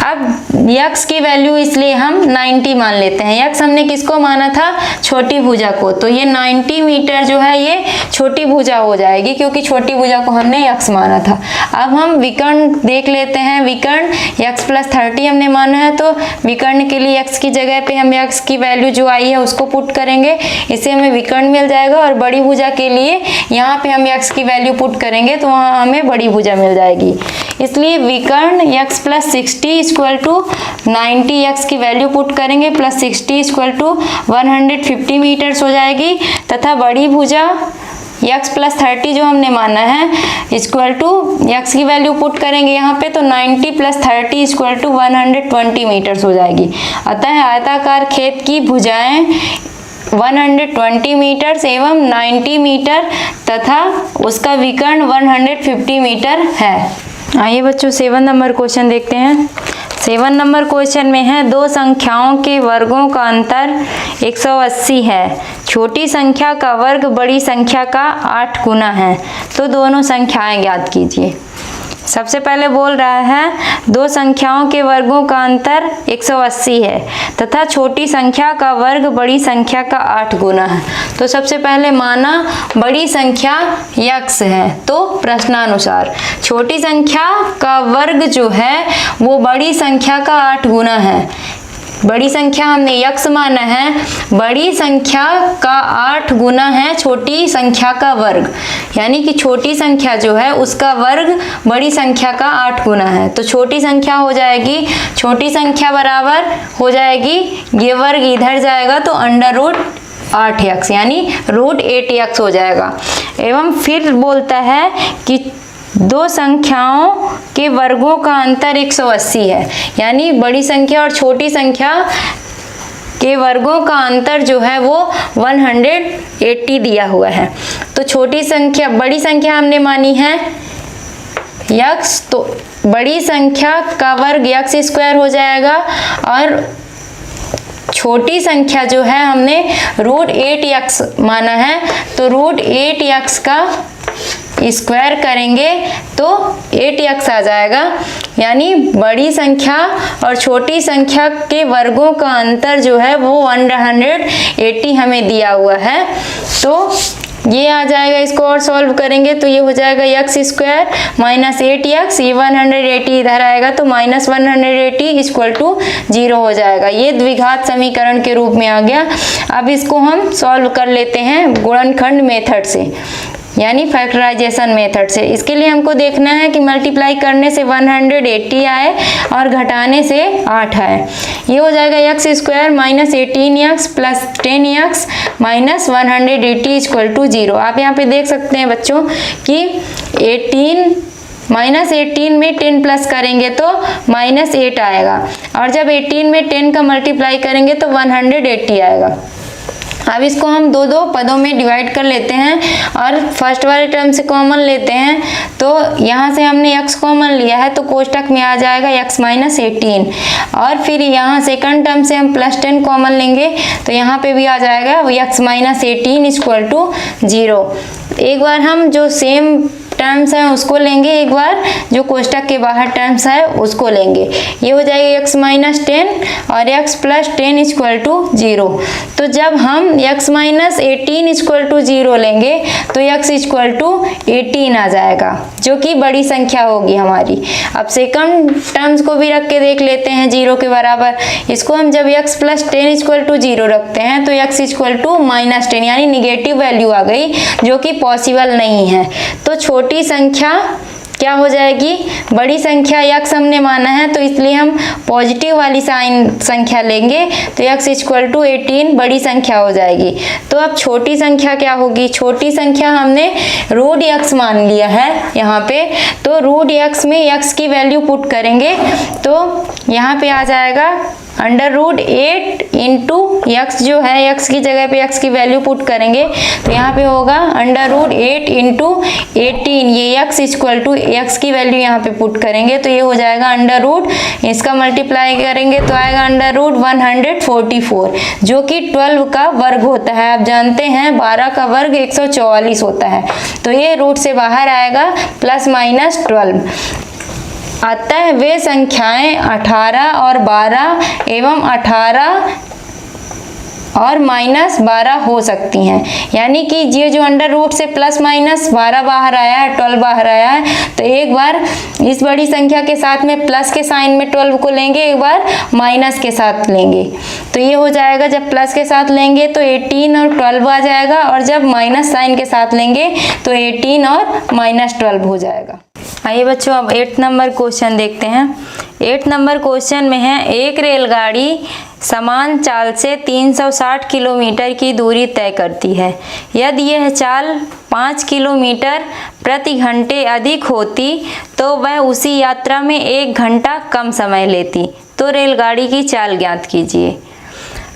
अब x की वैल्यू इसलिए हम 90 मान लेते हैं। x हमने किसको माना था? छोटी भुजा को, तो ये 90 मीटर जो है ये छोटी भुजा हो जाएगी क्योंकि छोटी भुजा को हमने x माना था। अब हम विकर्ण देख लेते हैं। विकर्ण x प्लस 30 हमने माना है, तो विकर्ण के लिए x की जगह पे हम x की वैल्यू जो आई है उसको पुट करेंगे, इससे हमें विकर्ण मिल जाएगा। और बड़ी भुजा के लिए यहाँ पे हम x की वैल्यू पुट करेंगे तो वहाँ हमें बड़ी भुजा मिल जाएगी। इसलिए विकर्ण x plus 60 equal to 90x की वैल्यू पुट करेंगे प्लस 60 इक्वल टू 150 मीटर्स हो जाएगी। तथा बड़ी भुजा x प्लस 30 जो हमने माना है इक्वल टू x की वैल्यू पुट करेंगे यहाँ पे, तो 90 प्लस 30 इक्वल टू 120 मीटर्स हो जाएगी। अतः आयताकार खेत की भुजाएं 120 मीटर्स एवं 90 मीटर तथा उसका विकर्ण 150 मीटर है। आइए बच्चों 7 नंबर क्वेश्चन देखते हैं। 7 नंबर क्वेश्चन में है दो संख्याओं के वर्गों का अंतर 180 है। छोटी संख्या का वर्ग बड़ी संख्या का 8 गुना है, तो दोनों संख्याएं ज्ञात कीजिए। सबसे पहले बोल रहा है दो संख्याओं के वर्गों का अंतर 180 है तथा छोटी संख्या का वर्ग बड़ी संख्या का 8 गुना है। तो सबसे पहले माना बड़ी संख्या x है, तो प्रश्नानुसार छोटी संख्या का वर्ग जो है वो बड़ी संख्या का 8 गुना है। बड़ी संख्या हमने x माना है, बड़ी संख्या का 8 गुना है छोटी संख्या का वर्ग, यानी कि छोटी संख्या जो है उसका वर्ग बड़ी संख्या का 8 गुना है। तो छोटी संख्या हो जाएगी, छोटी संख्या बराबर हो जाएगी, ये वर्ग इधर जाएगा तो अंडर रूट 8x यानी रूट 8x हो जाएगा। एवं फिर बोलता है कि दो संख्याओं के वर्गों का अंतर 180 है, यानी बड़ी संख्या और छोटी संख्या के वर्गों का अंतर जो है वो 180 दिया हुआ है। तो छोटी संख्या, बड़ी संख्या हमने मानी है x, तो बड़ी संख्या का वर्ग x स्क्वायर हो जाएगा और छोटी संख्या जो है हमने रूट 8x माना है, तो रूट 8x का स्क्वायर करेंगे तो 8x आ जाएगा। यानी बड़ी संख्या और छोटी संख्या के वर्गों का अंतर जो है वो 180 हमें दिया हुआ है, तो ये आ जाएगा। इसको और सॉल्व करेंगे तो ये हो जाएगा x स्क्वायर माइनस 8x, ये 180 इधर आएगा तो माइनस 180 इक्वल टू 0 हो जाएगा। ये द्विघात समीकरण के रूप में आ गया। अब इसको हम सॉल्व कर लेते हैं गुणनखंड मेथड से। यानी फैक्टराइजेशन मेथड से। इसके लिए हमको देखना है कि मल्टीप्लाई करने से 180 आए और घटाने से 8 आए। ये हो जाएगा x square minus 18x plus 10x minus 180 equal to 0। आप यहाँ पे देख सकते हैं बच्चों कि 18 माइनस 18 में 10 प्लस करेंगे तो माइनस 8 आएगा, और जब 18 में 10 का मल्टीप्लाई करेंगे तो 180 आएगा। अब इसको हम दो दो पदों में डिवाइड कर लेते हैं और फर्स्ट वाले टर्म से कॉमन लेते हैं। तो यहाँ से हमने x कॉमन लिया है तो कोष्टक में आ जाएगा x माइनस 18, और फिर यहाँ सेकंड टर्म से हम प्लस 10 कॉमन लेंगे तो यहाँ पे भी आ जाएगा x माइनस 18 इक्वल टू 0। एक बार हम जो सेम टर्म्स हैं उसको लेंगे, एक बार जो कोष्टक के बाहर टर्म्स है उसको लेंगे। ये हो जाएगा x माइनस 10 और x प्लस 10 इक्वल टू 0। तो जब हम x माइनस 18 इक्वल टू 0 लेंगे तो x इक्वल टू 18 आ जाएगा, जो कि बड़ी संख्या होगी हमारी। अब सेकंड टर्म्स को भी रख के देख लेते हैं 0 के बराबर। इसको हम जब x प्लस 10 इक्वल टू 0 रखते हैं तो x इक्वल टू माइनस 10 यानी निगेटिव वैल्यू आ गई, जो कि पॉसिबल नहीं है। तो छोटी संख्या क्या हो जाएगी, बड़ी संख्या x हमने माना है तो इसलिए हम पॉजिटिव वाली साइन संख्या लेंगे तो x इक्वल टू 18 बड़ी संख्या हो जाएगी। तो अब छोटी संख्या क्या होगी, छोटी संख्या हमने रूट x मान लिया है यहाँ पे, तो रूट x में x की वैल्यू पुट करेंगे तो यहाँ पे आ जाएगा अंडर रूट 8 इंटू एक्स, जो है x की जगह पे x की वैल्यू पुट करेंगे तो यहाँ पे होगा अंडर रूट 8 इंटू 18, ये x इक्वल टू x की वैल्यू यहाँ पे पुट करेंगे तो ये हो जाएगा अंडर रूट, इसका मल्टीप्लाई करेंगे तो आएगा अंडर रूट 144, जो कि 12 का वर्ग होता है। आप जानते हैं 12 का वर्ग 144 होता है, तो ये रूट से बाहर आएगा प्लस माइनस 12। अतः वे संख्याएं 18 और 12 एवं 18 और माइनस 12 हो सकती हैं। यानी कि ये जो अंडर रूट से प्लस माइनस 12 बाहर आया है, 12 बाहर आया है, तो एक बार इस बड़ी संख्या के साथ में प्लस के साइन में 12 को लेंगे, एक बार माइनस के साथ लेंगे तो ये हो जाएगा, जब प्लस के साथ लेंगे तो 18 और 12 आ जाएगा, और जब माइनस साइन के साथ लेंगे तो 18 और माइनस 12 हो जाएगा। आइए बच्चों अब 8 नंबर क्वेश्चन देखते हैं। 8 नंबर क्वेश्चन में है, एक रेलगाड़ी समान चाल से 360 किलोमीटर की दूरी तय करती है। यदि यह चाल 5 किलोमीटर प्रति घंटे अधिक होती तो वह उसी यात्रा में 1 घंटा कम समय लेती। तो रेलगाड़ी की चाल ज्ञात कीजिए।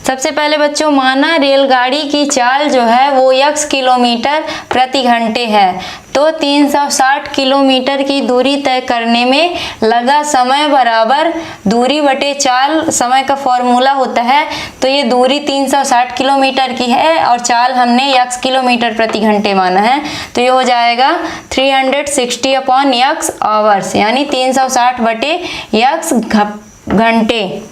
सबसे पहले बच्चों माना रेलगाड़ी की चाल जो है वो x किलोमीटर प्रति घंटे है, तो 360 किलोमीटर की दूरी तय करने में लगा समय बराबर दूरी बटे चाल, समय का फॉर्मूला होता है। तो ये दूरी 360 किलोमीटर की है और चाल हमने x किलोमीटर प्रति घंटे माना है, तो ये हो जाएगा 360 अपॉन x आवर्स, यानी 360 बटे x घंटे।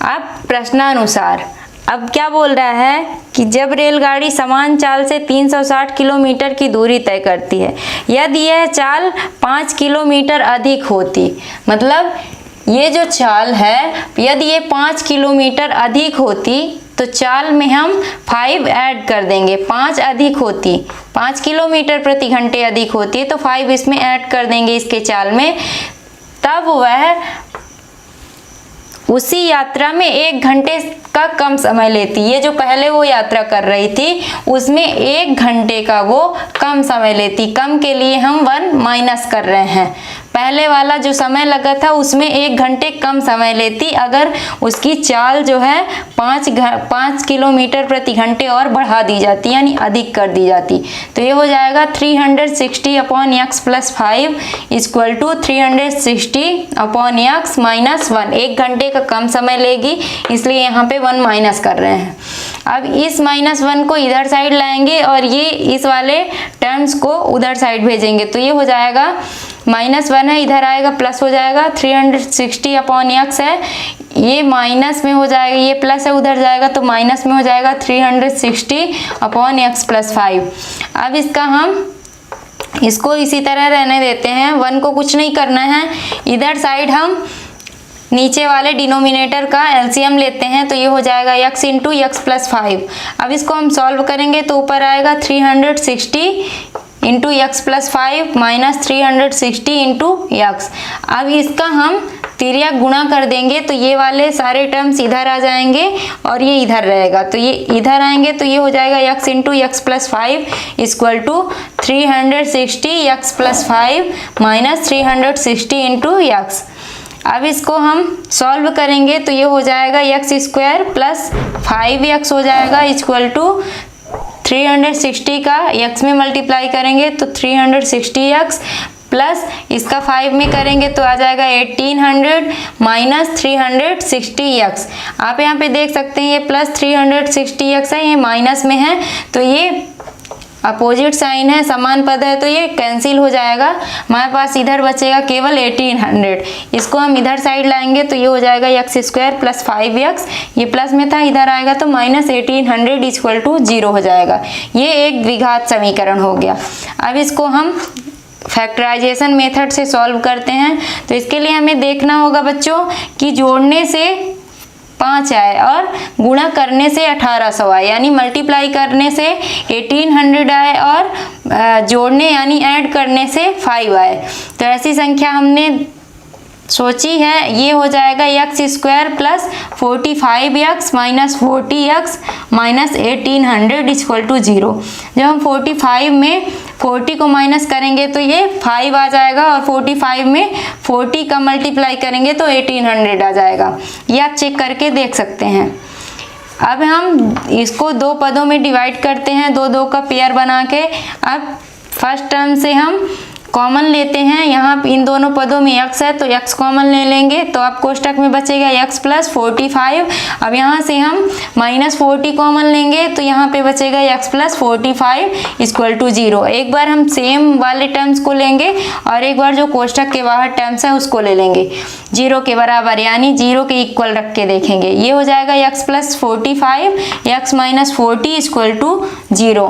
अब प्रश्नानुसार अब क्या बोल रहा है कि जब रेलगाड़ी समान चाल से 360 किलोमीटर की दूरी तय करती है, यदि यह चाल 5 किलोमीटर अधिक होती, मतलब ये जो चाल है यदि ये 5 किलोमीटर अधिक होती तो चाल में हम 5 ऐड कर देंगे। 5 अधिक होती, 5 किलोमीटर प्रति घंटे अधिक होती तो 5 इसमें ऐड कर देंगे इसके चाल में, तब वह उसी यात्रा में 1 घंटे का कम समय लेती। ये जो पहले वो यात्रा कर रही थी उसमें 1 घंटे का वो कम समय लेती। कम के लिए हम 1 माइनस कर रहे हैं, पहले वाला जो समय लगा था उसमें 1 घंटे कम समय लेती अगर उसकी चाल जो है 5 किलोमीटर प्रति घंटे और बढ़ा दी जाती, यानी अधिक कर दी जाती। तो ये हो जाएगा 360 upon x plus 5 equal to 360 upon x minus 1। 1 घंटे का कम समय लेगी इसलिए यहाँ पे 1 माइनस कर रहे हैं। अब इस -1 को इधर साइड लाएंगे और ये इस वाले टर्म्स को उधर साइड भेजेंगे, तो ये हो जाएगा -1 है, इधर आएगा प्लस हो जाएगा, 360 अपॉन x है, ये माइनस में हो जाएगा, ये प्लस है उधर जाएगा तो माइनस में हो जाएगा 360 अपॉन x प्लस 5। अब इसका हम इसको इसी तरह रहने देते हैं, 1 को कुछ नहीं करना है, इधर साइड हम नीचे वाले डिनोमिनेटर का एलसीएम लेते हैं तो ये हो जाएगा x इंटू एक्स प्लस 5। अब इसको हम सॉल्व करेंगे तो ऊपर आएगा 360 into x plus 5 minus 360 into x. अब इसका हम तिर्यक गुणा कर देंगे तो ये वाले सारे टर्म्स इधर आ जाएंगे और ये इधर रहेगा, तो ये इधर आएंगे तो ये हो जाएगा x into x plus 5 equal to 360 x plus 5 minus 360 into x. अब इसको हम सॉल्व करेंगे तो ये हो जाएगा एक्स स्क्वायर प्लस 5x हो जाएगा इक्वल टू 360 का x में मल्टीप्लाई करेंगे तो 360x प्लस इसका 5 में करेंगे तो आ जाएगा 1800 माइनस 360x। आप यहाँ पे देख सकते हैं ये प्लस 360x है, ये माइनस में है तो ये अपोजिट साइन है, समान पद है तो ये कैंसिल हो जाएगा। हमारे पास इधर बचेगा केवल 1800। इसको हम इधर साइड लाएंगे तो ये हो जाएगा एक्स स्क्वायर प्लस 5x, ये प्लस में था इधर आएगा तो माइनस 1800 इक्वल टू 0 हो जाएगा। ये एक द्विघात समीकरण हो गया। अब इसको हम फैक्टराइजेशन मेथड से सॉल्व करते हैं तो इसके लिए हमें देखना होगा बच्चों कि जोड़ने से 5 आए और गुणा करने से 1800 आए, यानी मल्टीप्लाई करने से 1800 आए और जोड़ने यानी ऐड करने से 5 आए। तो ऐसी संख्या हमने सोची है, ये हो जाएगा x square plus 45x minus 40x minus 1800 equal to 0। जब हम 45 में 40 को माइनस करेंगे तो ये 5 आ जाएगा और 45 में 40 का मल्टीप्लाई करेंगे तो 1800 आ जाएगा। ये आप चेक करके देख सकते हैं। अब हम इसको दो पदों में डिवाइड करते हैं, दो दो का पेयर बना के। अब फर्स्ट टर्म से हम कॉमन लेते हैं, यहाँ इन दोनों पदों में x है तो x कॉमन ले लेंगे तो अब कोष्टक में बचेगा x प्लस 45। अब यहाँ से हम माइनस 40 कॉमन लेंगे तो यहाँ पे बचेगा x प्लस 45 इक्वल टू 0। एक बार हम सेम वाले टर्म्स को लेंगे और एक बार जो कोष्टक के बाहर टर्म्स है उसको ले लेंगे 0 के बराबर, यानी 0 के इक्वल रख के देखेंगे। ये हो जाएगा x plus 45 x minus 40 equal to 0।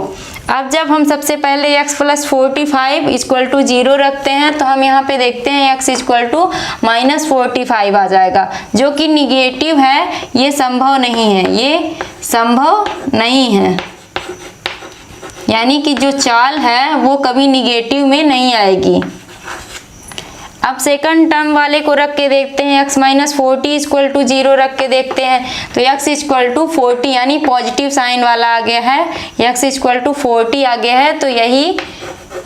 अब जब हम सबसे पहले x प्लस 45 इक्वल टू 0 रखते हैं तो हम यहाँ पे देखते हैं x इक्वल टू माइनस 45 आ जाएगा, जो कि निगेटिव है। ये संभव नहीं है, ये संभव नहीं है, यानी कि जो चाल है वो कभी निगेटिव में नहीं आएगी। अब सेकंड टर्म वाले को रख के देखते हैं, x माइनस 40 इक्वल टू 0 रख के देखते हैं तो x इक्वल टू 40 यानी पॉजिटिव साइन वाला आ गया है, x इक्वल टू 40 आ गया है तो यही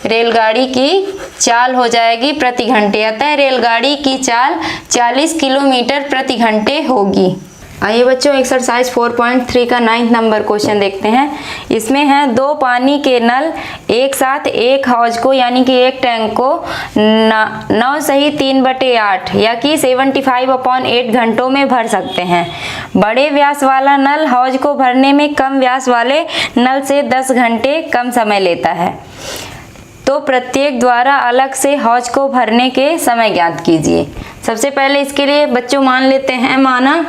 रेलगाड़ी की चाल हो जाएगी प्रति घंटे। अतः रेलगाड़ी की चाल 40 किलोमीटर प्रति घंटे होगी। आइए बच्चों एक्सरसाइज 4.3 का 9th नंबर क्वेश्चन देखते हैं। इसमें है दो पानी के नल एक साथ एक हौज को यानी कि एक टैंक को 9 सही 3/8 या कि 75/8 घंटों में भर सकते हैं। बड़े व्यास वाला नल हौज को भरने में कम व्यास वाले नल से 10 घंटे कम समय लेता है, तो प्रत्येक द्वारा अलग से हौज को भरने के समय ज्ञात कीजिए। सबसे पहले इसके लिए बच्चों मान लेते हैं, माना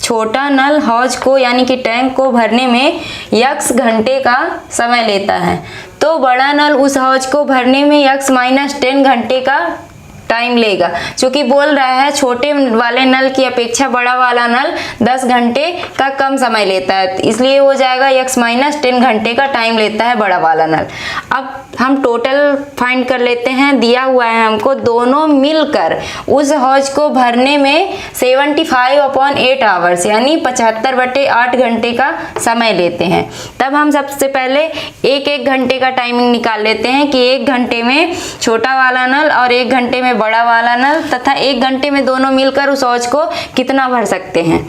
छोटा नल हौज को यानी कि टैंक को भरने में x घंटे का समय लेता है, तो बड़ा नल उस हौज को भरने में x माइनस 10 घंटे का टाइम लेगा। क्योंकि बोल रहा है छोटे वाले नल की अपेक्षा बड़ा वाला नल 10 घंटे का कम समय लेता है, इसलिए हो जाएगा x माइनस 10 घंटे का टाइम लेता है बड़ा वाला नल। अब हम टोटल फाइंड कर लेते हैं, दिया हुआ है हमको दोनों मिलकर उस हौज को भरने में 75/8 आवर्स यानी 75/8 घंटे का समय लेते हैं। तब हम सबसे पहले एक घंटे का टाइमिंग निकाल लेते हैं कि 1 घंटे में छोटा वाला नल और 1 घंटे में बड़ा वाला नल तथा 1 घंटे में दोनों मिलकर उस हौज को कितना भर सकते हैं।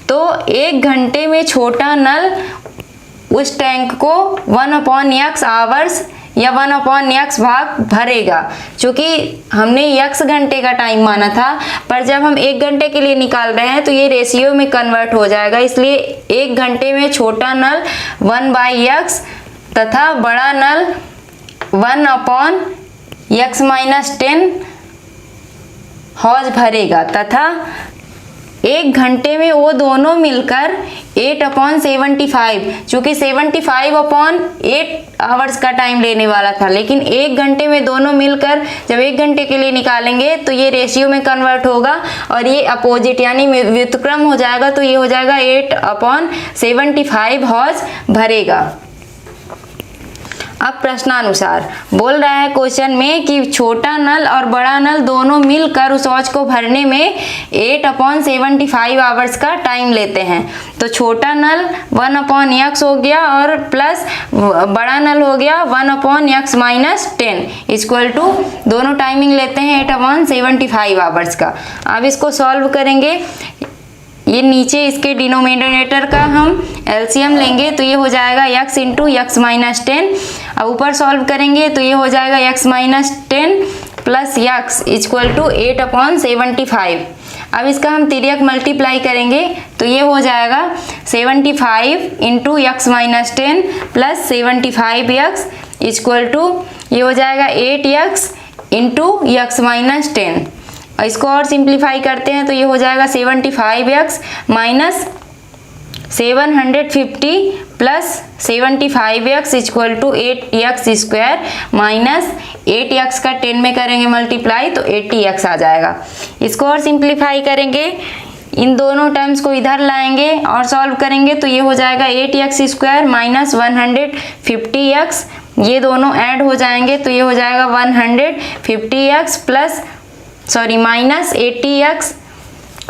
तो 1 घंटे में छोटा नल उस टैंक को 1/x आवर्स या 1/x भाग भरेगा। चूंकि हमने x घंटे का टाइम माना था, पर जब हम 1 घंटे के लिए निकाल रहे हैं तो ये रेशियो में कन्वर्ट हो जाएगा, इसलिए 1 घंटे में छोटा नल 1/x तथा बड़ा नल 1/x माइनस 10 हौज भरेगा तथा 1 घंटे में वो दोनों मिलकर 8/75, चूँकि 75/8 आवर्स का टाइम लेने वाला था, लेकिन 1 घंटे में दोनों मिलकर जब 1 घंटे के लिए निकालेंगे तो ये रेशियो में कन्वर्ट होगा और ये अपोजिट यानी व्युत्क्रम हो जाएगा, तो ये हो जाएगा 8/75 हॉर्स भरेगा। अब प्रश्नानुसार बोल रहा है क्वेश्चन में कि छोटा नल और बड़ा नल दोनों मिलकर उस वॉच को भरने में 8/75 आवर्स का टाइम लेते हैं। तो छोटा नल 1/x हो गया और प्लस बड़ा नल हो गया 1/x - 10 इक्वल टू दोनों टाइमिंग लेते हैं 8/75 आवर्स का। अब इसको सॉल्व करेंगे, ये नीचे इसके डिनोमिनेटर का हम एलसीएम लेंगे तो ये हो जाएगा x × x - 10। अब ऊपर सॉल्व करेंगे तो ये हो जाएगा x - 10 plus x equal to 8/75। अब इसका हम तिर्यक मल्टीप्लाई करेंगे तो ये हो जाएगा 75 × x - 10 plus 75x equal to ये हो जाएगा 8x × x - 10। इसको और सिंप्लीफाई करते हैं तो ये हो जाएगा 75x minus 750 plus 75x equal to 8x² minus 8x का 10 में करेंगे मल्टीप्लाई तो 80x आ जाएगा। इसको और सिंप्लीफाई करेंगे, इन दोनों टर्म्स को इधर लाएंगे और सॉल्व करेंगे तो ये हो जाएगा 8x² माइनस 150x, ये दोनों ऐड हो जाएंगे तो ये हो जाएगा 150x plus minus 80x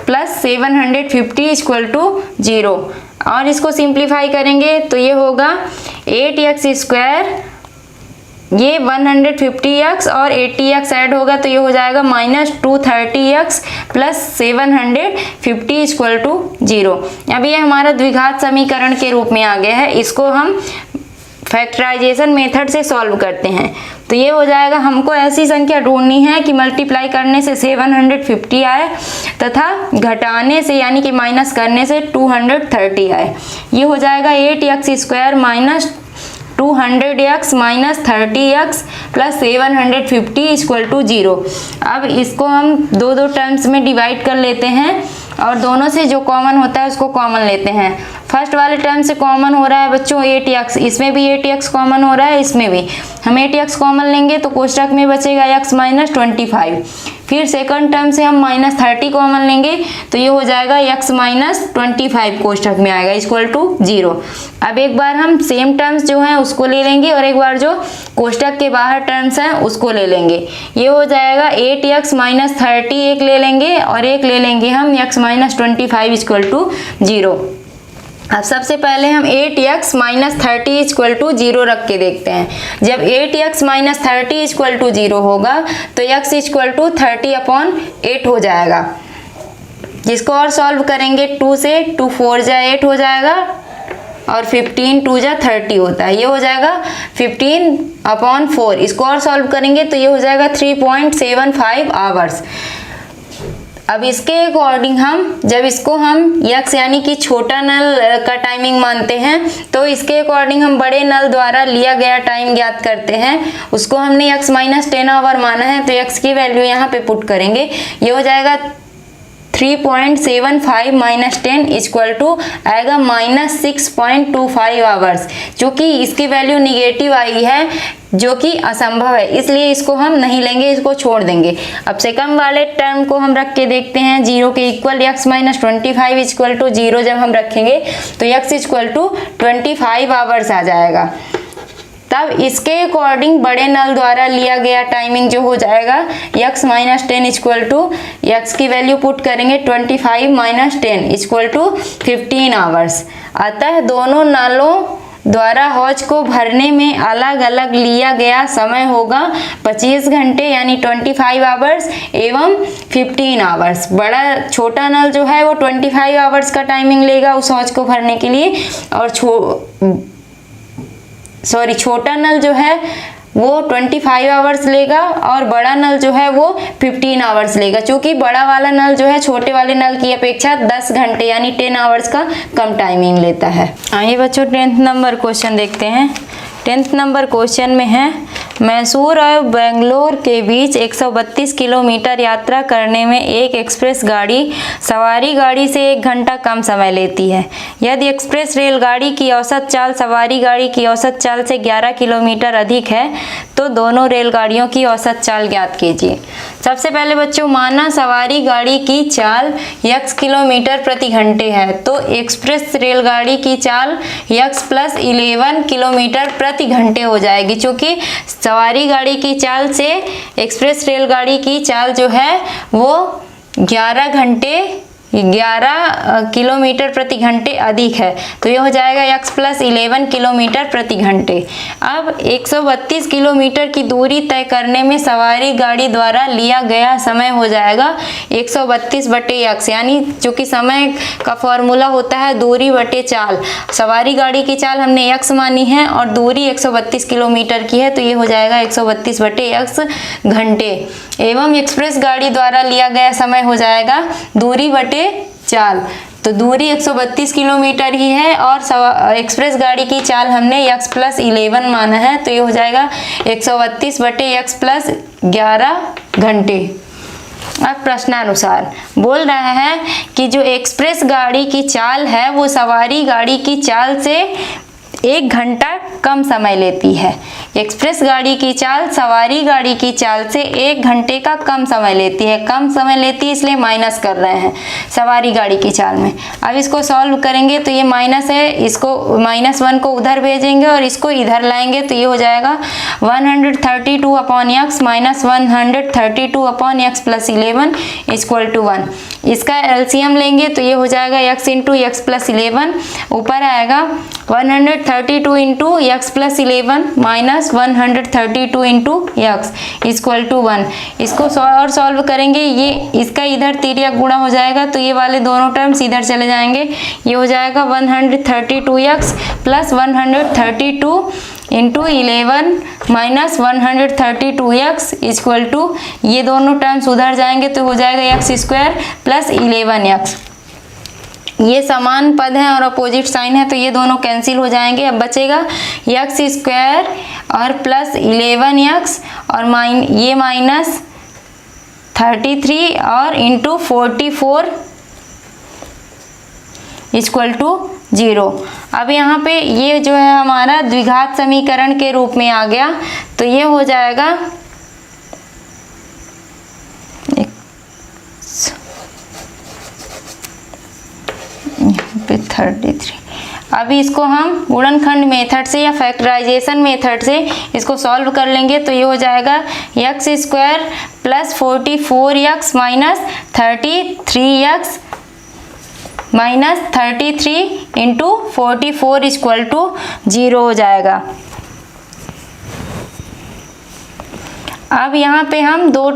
plus 750 equal to 0। और इसको सिंप्लीफाई करेंगे तो ये होगा 8x², ये 150x और 80x ऐड होगा तो ये हो जाएगा minus 230x plus 750 equal to 0। अब ये हमारा द्विघात समीकरण के रूप में आ गया है। इसको हम फैक्टराइजेशन मेथड से सॉल्व करते हैं तो ये हो जाएगा, हमको ऐसी संख्या ढूंढनी है कि मल्टीप्लाई करने से 750 आए तथा घटाने से यानी कि माइनस करने से 230 आए। ये हो जाएगा 8x² minus 200x minus 30x plus 750 equal to 0। अब इसको हम दो टर्म्स में डिवाइड कर लेते हैं और दोनों से जो कॉमन होता है उसको कॉमन लेते हैं। फर्स्ट वाले टर्म से कॉमन हो रहा है बच्चों 8x, इसमें भी 8x कॉमन हो रहा है, इसमें भी हम 8x कॉमन लेंगे तो कोष्ठक में बचेगा x - 25। फिर सेकंड टर्म से हम -30 कॉमन लेंगे तो ये हो जाएगा x - 25 कोष्ठक में आएगा इक्वल टू 0। अब एक बार हम सेम टर्म्स जो हैं उसको ले लेंगे और एक बार जो कोष्ठक के बाहर टर्म्स हैं उसको ले लेंगे। ये हो जाएगा 8x - 30 एक ले लेंगे और एक ले लेंगे हम x - 25 इक्वल टू 0। अब सबसे पहले हम 8x - 30 इक्वल टू 0 रख के देखते हैं। जब 8x - 30 इक्वल टू 0 होगा तो x इक्वल टू 30/8 हो जाएगा। जिसको और सॉल्व करेंगे 2 से 2 4 जा 8 हो जाएगा और 15 2 जा 30 होता है, ये हो जाएगा 15/4। इसको और सॉल्व करेंगे तो ये हो जाएगा 3.75 आवर्स। अब इसके अकॉर्डिंग हम जब इसको हम x यानी कि छोटा नल का टाइमिंग मानते हैं तो इसके अकॉर्डिंग हम बड़े नल द्वारा लिया गया टाइम ज्ञात करते हैं। उसको हमने x - 10 आवर माना है तो x की वैल्यू यहाँ पे पुट करेंगे, ये हो जाएगा 3.75 - 10 इक्वल टू आएगा -6.25 आवर्स। चूँकि इसकी वैल्यू निगेटिव आई है जो कि असंभव है इसलिए इसको हम नहीं लेंगे, इसको छोड़ देंगे। अब सेकंड वाले टर्म को हम रख के देखते हैं 0 के इक्वल x - 25 इक्वल टू 0 जब हम रखेंगे तो x इक्वल टू 25 आवर्स आ जाएगा। तब इसके अकॉर्डिंग बड़े नल द्वारा लिया गया टाइमिंग जो हो जाएगा x - 10 इक्वल टू x की वैल्यू पुट करेंगे 25 - 10 इक्वल टू 15 आवर्स। अतः दोनों नलों द्वारा हौज को भरने में अलग अलग लिया गया समय होगा 25 घंटे यानी 25 आवर्स एवं 15 आवर्स। बड़ा छोटा नल जो है वो 25 आवर्स का टाइमिंग लेगा उस हौज को भरने के लिए और छोटा नल जो है वो 25 आवर्स लेगा और बड़ा नल जो है वो 15 आवर्स लेगा। क्योंकि बड़ा वाला नल जो है छोटे वाले नल की अपेक्षा 10 घंटे यानी 10 आवर्स का कम टाइमिंग लेता है। आइए बच्चों 10th नंबर क्वेश्चन देखते हैं। 10th नंबर क्वेश्चन में है मैसूर और बेंगलोर के बीच 132 किलोमीटर यात्रा करने में एक एक्सप्रेस गाड़ी सवारी गाड़ी से 1 घंटा कम समय लेती है। यदि एक्सप्रेस रेलगाड़ी की औसत चाल सवारी गाड़ी की औसत चाल से 11 किलोमीटर अधिक है तो दोनों रेलगाड़ियों की औसत चाल ज्ञात कीजिए। सबसे पहले बच्चों, माना सवारी गाड़ी की चाल x किलोमीटर प्रति घंटे है तो एक्सप्रेस रेलगाड़ी की चाल x + 11 किलोमीटर प्रति घंटे हो जाएगी, क्योंकि सवारी गाड़ी की चाल से एक्सप्रेस रेलगाड़ी की चाल जो है वो 11 किलोमीटर प्रति घंटे अधिक है, तो ये हो जाएगा x + 11 किलोमीटर प्रति घंटे। अब 132 किलोमीटर की दूरी तय करने में सवारी गाड़ी द्वारा लिया गया समय हो जाएगा 132/x, यानी चूंकि समय का फॉर्मूला होता है दूरी बटे चाल। सवारी गाड़ी की चाल हमने x मानी है और दूरी 132 किलोमीटर की है, तो ये हो जाएगा 132/x घंटे। एवं एक्सप्रेस गाड़ी द्वारा लिया गया समय हो जाएगा दूरी बटे चाल। तो दूरी 132 किलोमीटर ही है और एक्सप्रेस गाड़ी की चाल हमने x + 11 माना है, तो ये हो जाएगा 132/x + 11 घंटे। अब प्रश्नानुसार बोल रहा है कि जो एक्सप्रेस गाड़ी की चाल है वो सवारी गाड़ी की चाल से 1 घंटा कम समय लेती है। एक्सप्रेस गाड़ी की चाल सवारी गाड़ी की चाल से 1 घंटे का कम समय लेती है। कम समय लेती है इसलिए माइनस कर रहे हैं सवारी गाड़ी की चाल में। अब इसको सॉल्व करेंगे तो ये माइनस है, इसको -1 को उधर भेजेंगे और इसको इधर लाएंगे तो ये हो जाएगा 132/x - 132/x + 11 = 1। इसका एलसीएम लेंगे तो ये हो जाएगा x × x + 11, ऊपर आएगा 132 × x + 11 - 132 × x = 1। इसको और सॉल्व करेंगे, ये इसका इधर तिर्यक गुणा हो जाएगा तो ये वाले दोनों टर्म्स इधर चले जाएंगे। ये हो जाएगा 132x + 132 × 11 - 132x = ये दोनों टर्म्स उधर जाएंगे तो हो जाएगा x² + 11x। ये समान पद हैं और अपोजिट साइन है तो ये दोनों कैंसिल हो जाएंगे। अब बचेगा x² और +11x और ये -33 और × 44 = 0। अब यहाँ पे ये जो है हमारा द्विघात समीकरण के रूप में आ गया, तो ये हो जाएगा पे 33। अभी इसको हम गुणनखंड मेथड से या फैक्टराइजेशन मेथड से इसको सॉल्व कर लेंगे तो ये हो जाएगा x² + 44x - 33x - 33 × 44 = 0 हो जाएगा। अब यहाँ पे हम दो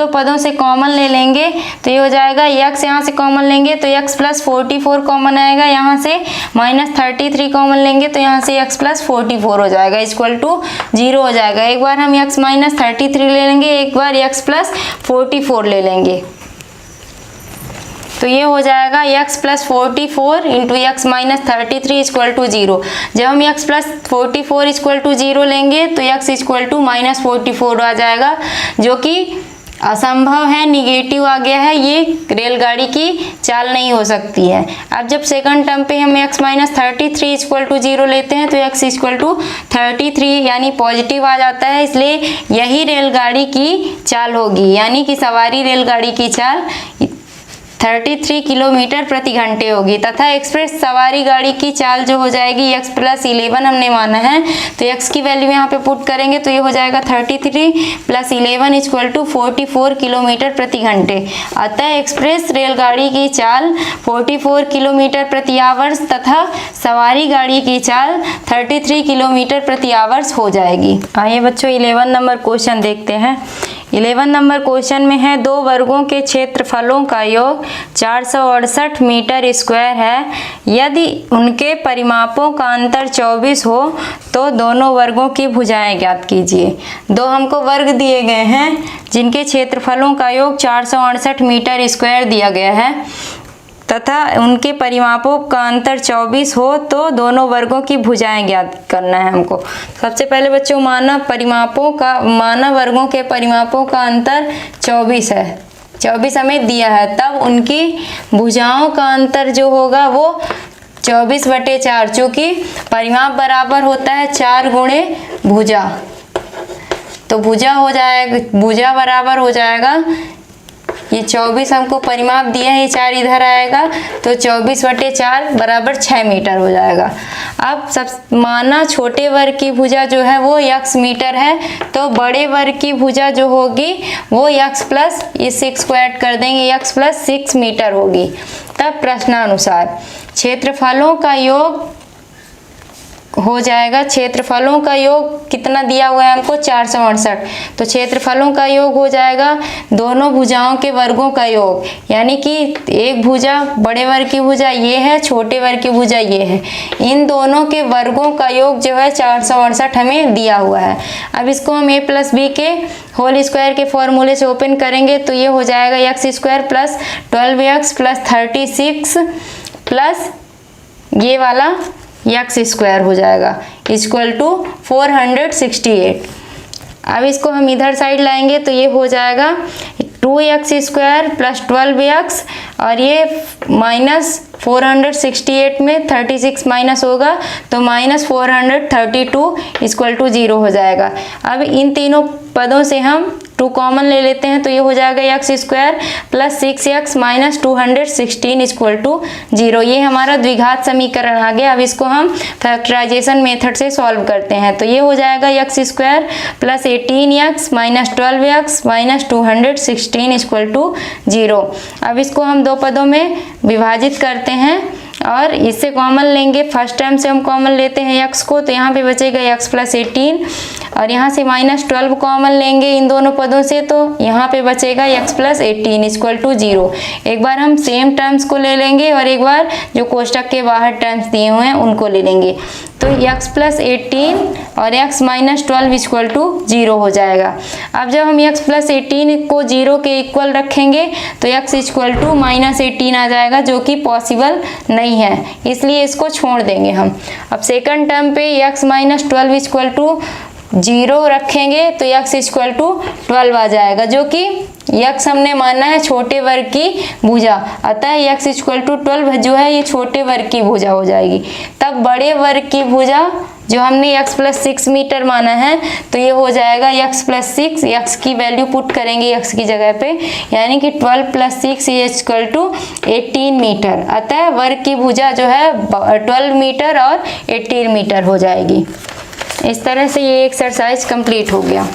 पदों से कॉमन ले लेंगे तो ये हो जाएगा x यहाँ से कॉमन लेंगे तो x + 44 कॉमन आएगा, यहाँ से -33 कॉमन लेंगे तो यहाँ से x + 44 हो जाएगा = 0 हो जाएगा। एक बार हम x - 33 ले लेंगे, एक बार x + 44 ले लेंगे तो ये हो जाएगा x + 44 × x - 33 = 0। जब हम x + 44 = 0 लेंगे तो x = -44 आ जाएगा, जो कि असंभव है, निगेटिव आ गया है, ये रेलगाड़ी की चाल नहीं हो सकती है। अब जब सेकंड टर्म पे हम x - 33 = 0 लेते हैं तो x = 33 यानी पॉजिटिव आ जाता है, इसलिए यही रेलगाड़ी की चाल होगी, यानी कि सवारी रेलगाड़ी की चाल 33 किलोमीटर प्रति घंटे होगी तथा एक्सप्रेस सवारी गाड़ी की चाल जो हो जाएगी x + 11 हमने माना है तो x की वैल्यू यहाँ पे पुट करेंगे तो ये हो जाएगा 33 + 11 = 44 किलोमीटर प्रति घंटे। अतः एक्सप्रेस रेलगाड़ी की चाल 44 किलोमीटर प्रति आवर्स तथा सवारी गाड़ी की चाल 33 किलोमीटर प्रति आवर्स हो जाएगी। आइए बच्चों 11 नंबर क्वेश्चन देखते हैं। 11 नंबर क्वेश्चन में है 2 वर्गों के क्षेत्रफलों का योग 468 मीटर स्क्वायर है। यदि उनके परिमापों का अंतर 24 हो तो दोनों वर्गों की भुजाएं ज्ञात कीजिए। 2 हमको वर्ग दिए गए हैं जिनके क्षेत्रफलों का योग 468 मीटर स्क्वायर दिया गया है। तथा उनके परिमापों का अंतर 24 हो तो दोनों वर्गों की भुजाएं ज्ञात करना है हमको। सबसे पहले बच्चों माना वर्गों के परिमापों का अंतर 24 है, 24 हमें दिया है, तब उनकी भुजाओं का अंतर जो होगा वो 24/4, चूँकि परिमाप बराबर होता है 4 गुणे भुजा, तो भुजा बराबर हो जाएगा, ये 24 हमको परिमाप दिया है, ये 4 इधर आएगा तो 24/4 बराबर 6 मीटर हो जाएगा। अब माना छोटे वर्ग की भुजा जो है वो x मीटर है, तो बड़े वर्ग की भुजा जो होगी वो x प्लस इस 6 को ऐड कर देंगे, x प्लस 6 मीटर होगी। तब प्रश्नानुसार क्षेत्रफलों का योग हो जाएगा, क्षेत्रफलों का योग कितना दिया हुआ है हमको 468, तो क्षेत्रफलों का योग हो जाएगा दोनों भुजाओं के वर्गों का योग, यानी कि एक भुजा बड़े वर्ग की भुजा ये है, छोटे वर्ग की भुजा ये है, इन दोनों के वर्गों का योग जो है 468 हमें दिया हुआ है। अब इसको हम a प्लस बी के होल स्क्वायर के फॉर्मूले से ओपन करेंगे तो ये हो जाएगा x square plus 12x plus 36 plus ये वाला x स्क्वायर हो जाएगा इक्वल टू 468। अब इसको हम इधर साइड लाएंगे तो ये हो जाएगा 2x स्क्वायर प्लस 12x और ये माइनस 468 में 36 माइनस होगा तो माइनस 432 इक्वल टू 0 हो जाएगा। अब इन तीनों पदों से हम 2 कॉमन ले लेते हैं तो ये हो जाएगा x square plus 6x minus 216 equal to 0। ये हमारा द्विघात समीकरण आ गया। अब इसको हम फैक्टराइजेशन मेथड से सॉल्व करते हैं तो ये हो जाएगा x square plus 18x minus 12x minus 216 equal to 0। अब इसको हम 2 पदों में विभाजित करते हैं और इससे कॉमन लेंगे। फर्स्ट टर्म से हम कॉमन लेते हैं x को, तो यहाँ पे बचेगा x प्लस 18 और यहाँ से माइनस 12 कॉमन लेंगे इन दोनों पदों से, तो यहाँ पे बचेगा x प्लस 18 इक्वल टू 0। एक बार हम सेम टर्म्स को ले लेंगे और एक बार जो कोष्टक के बाहर टर्म्स दिए हुए हैं उनको ले लेंगे, तो x प्लस 18 और x माइनस 12 इक्वल टू 0 हो जाएगा। अब जब हम x प्लस 18 को 0 के इक्वल रखेंगे तो x इक्वल टू माइनस 18 आ जाएगा, जो कि पॉसिबल नहीं है, इसलिए इसको छोड़ देंगे हम। अब सेकंड टर्म पे x माइनस 12 इक्वल टू 0 रखेंगे तो x इक्वल टू 12 आ जाएगा, जो कि x हमने माना है छोटे वर्ग की भुजा, अतः x इक्वल टू 12 जो है ये छोटे वर्ग की भुजा हो जाएगी। तब बड़े वर्ग की भुजा जो हमने x प्लस 6 मीटर माना है तो ये हो जाएगा x प्लस 6, x की वैल्यू पुट करेंगे x की जगह पे, यानी कि 12 प्लस 6 इक्वल टू 18 मीटर। अतः वर्ग की भुजा जो है 12 मीटर और 18 मीटर हो जाएगी। इस तरह से ये एक्सरसाइज कंप्लीट हो गया।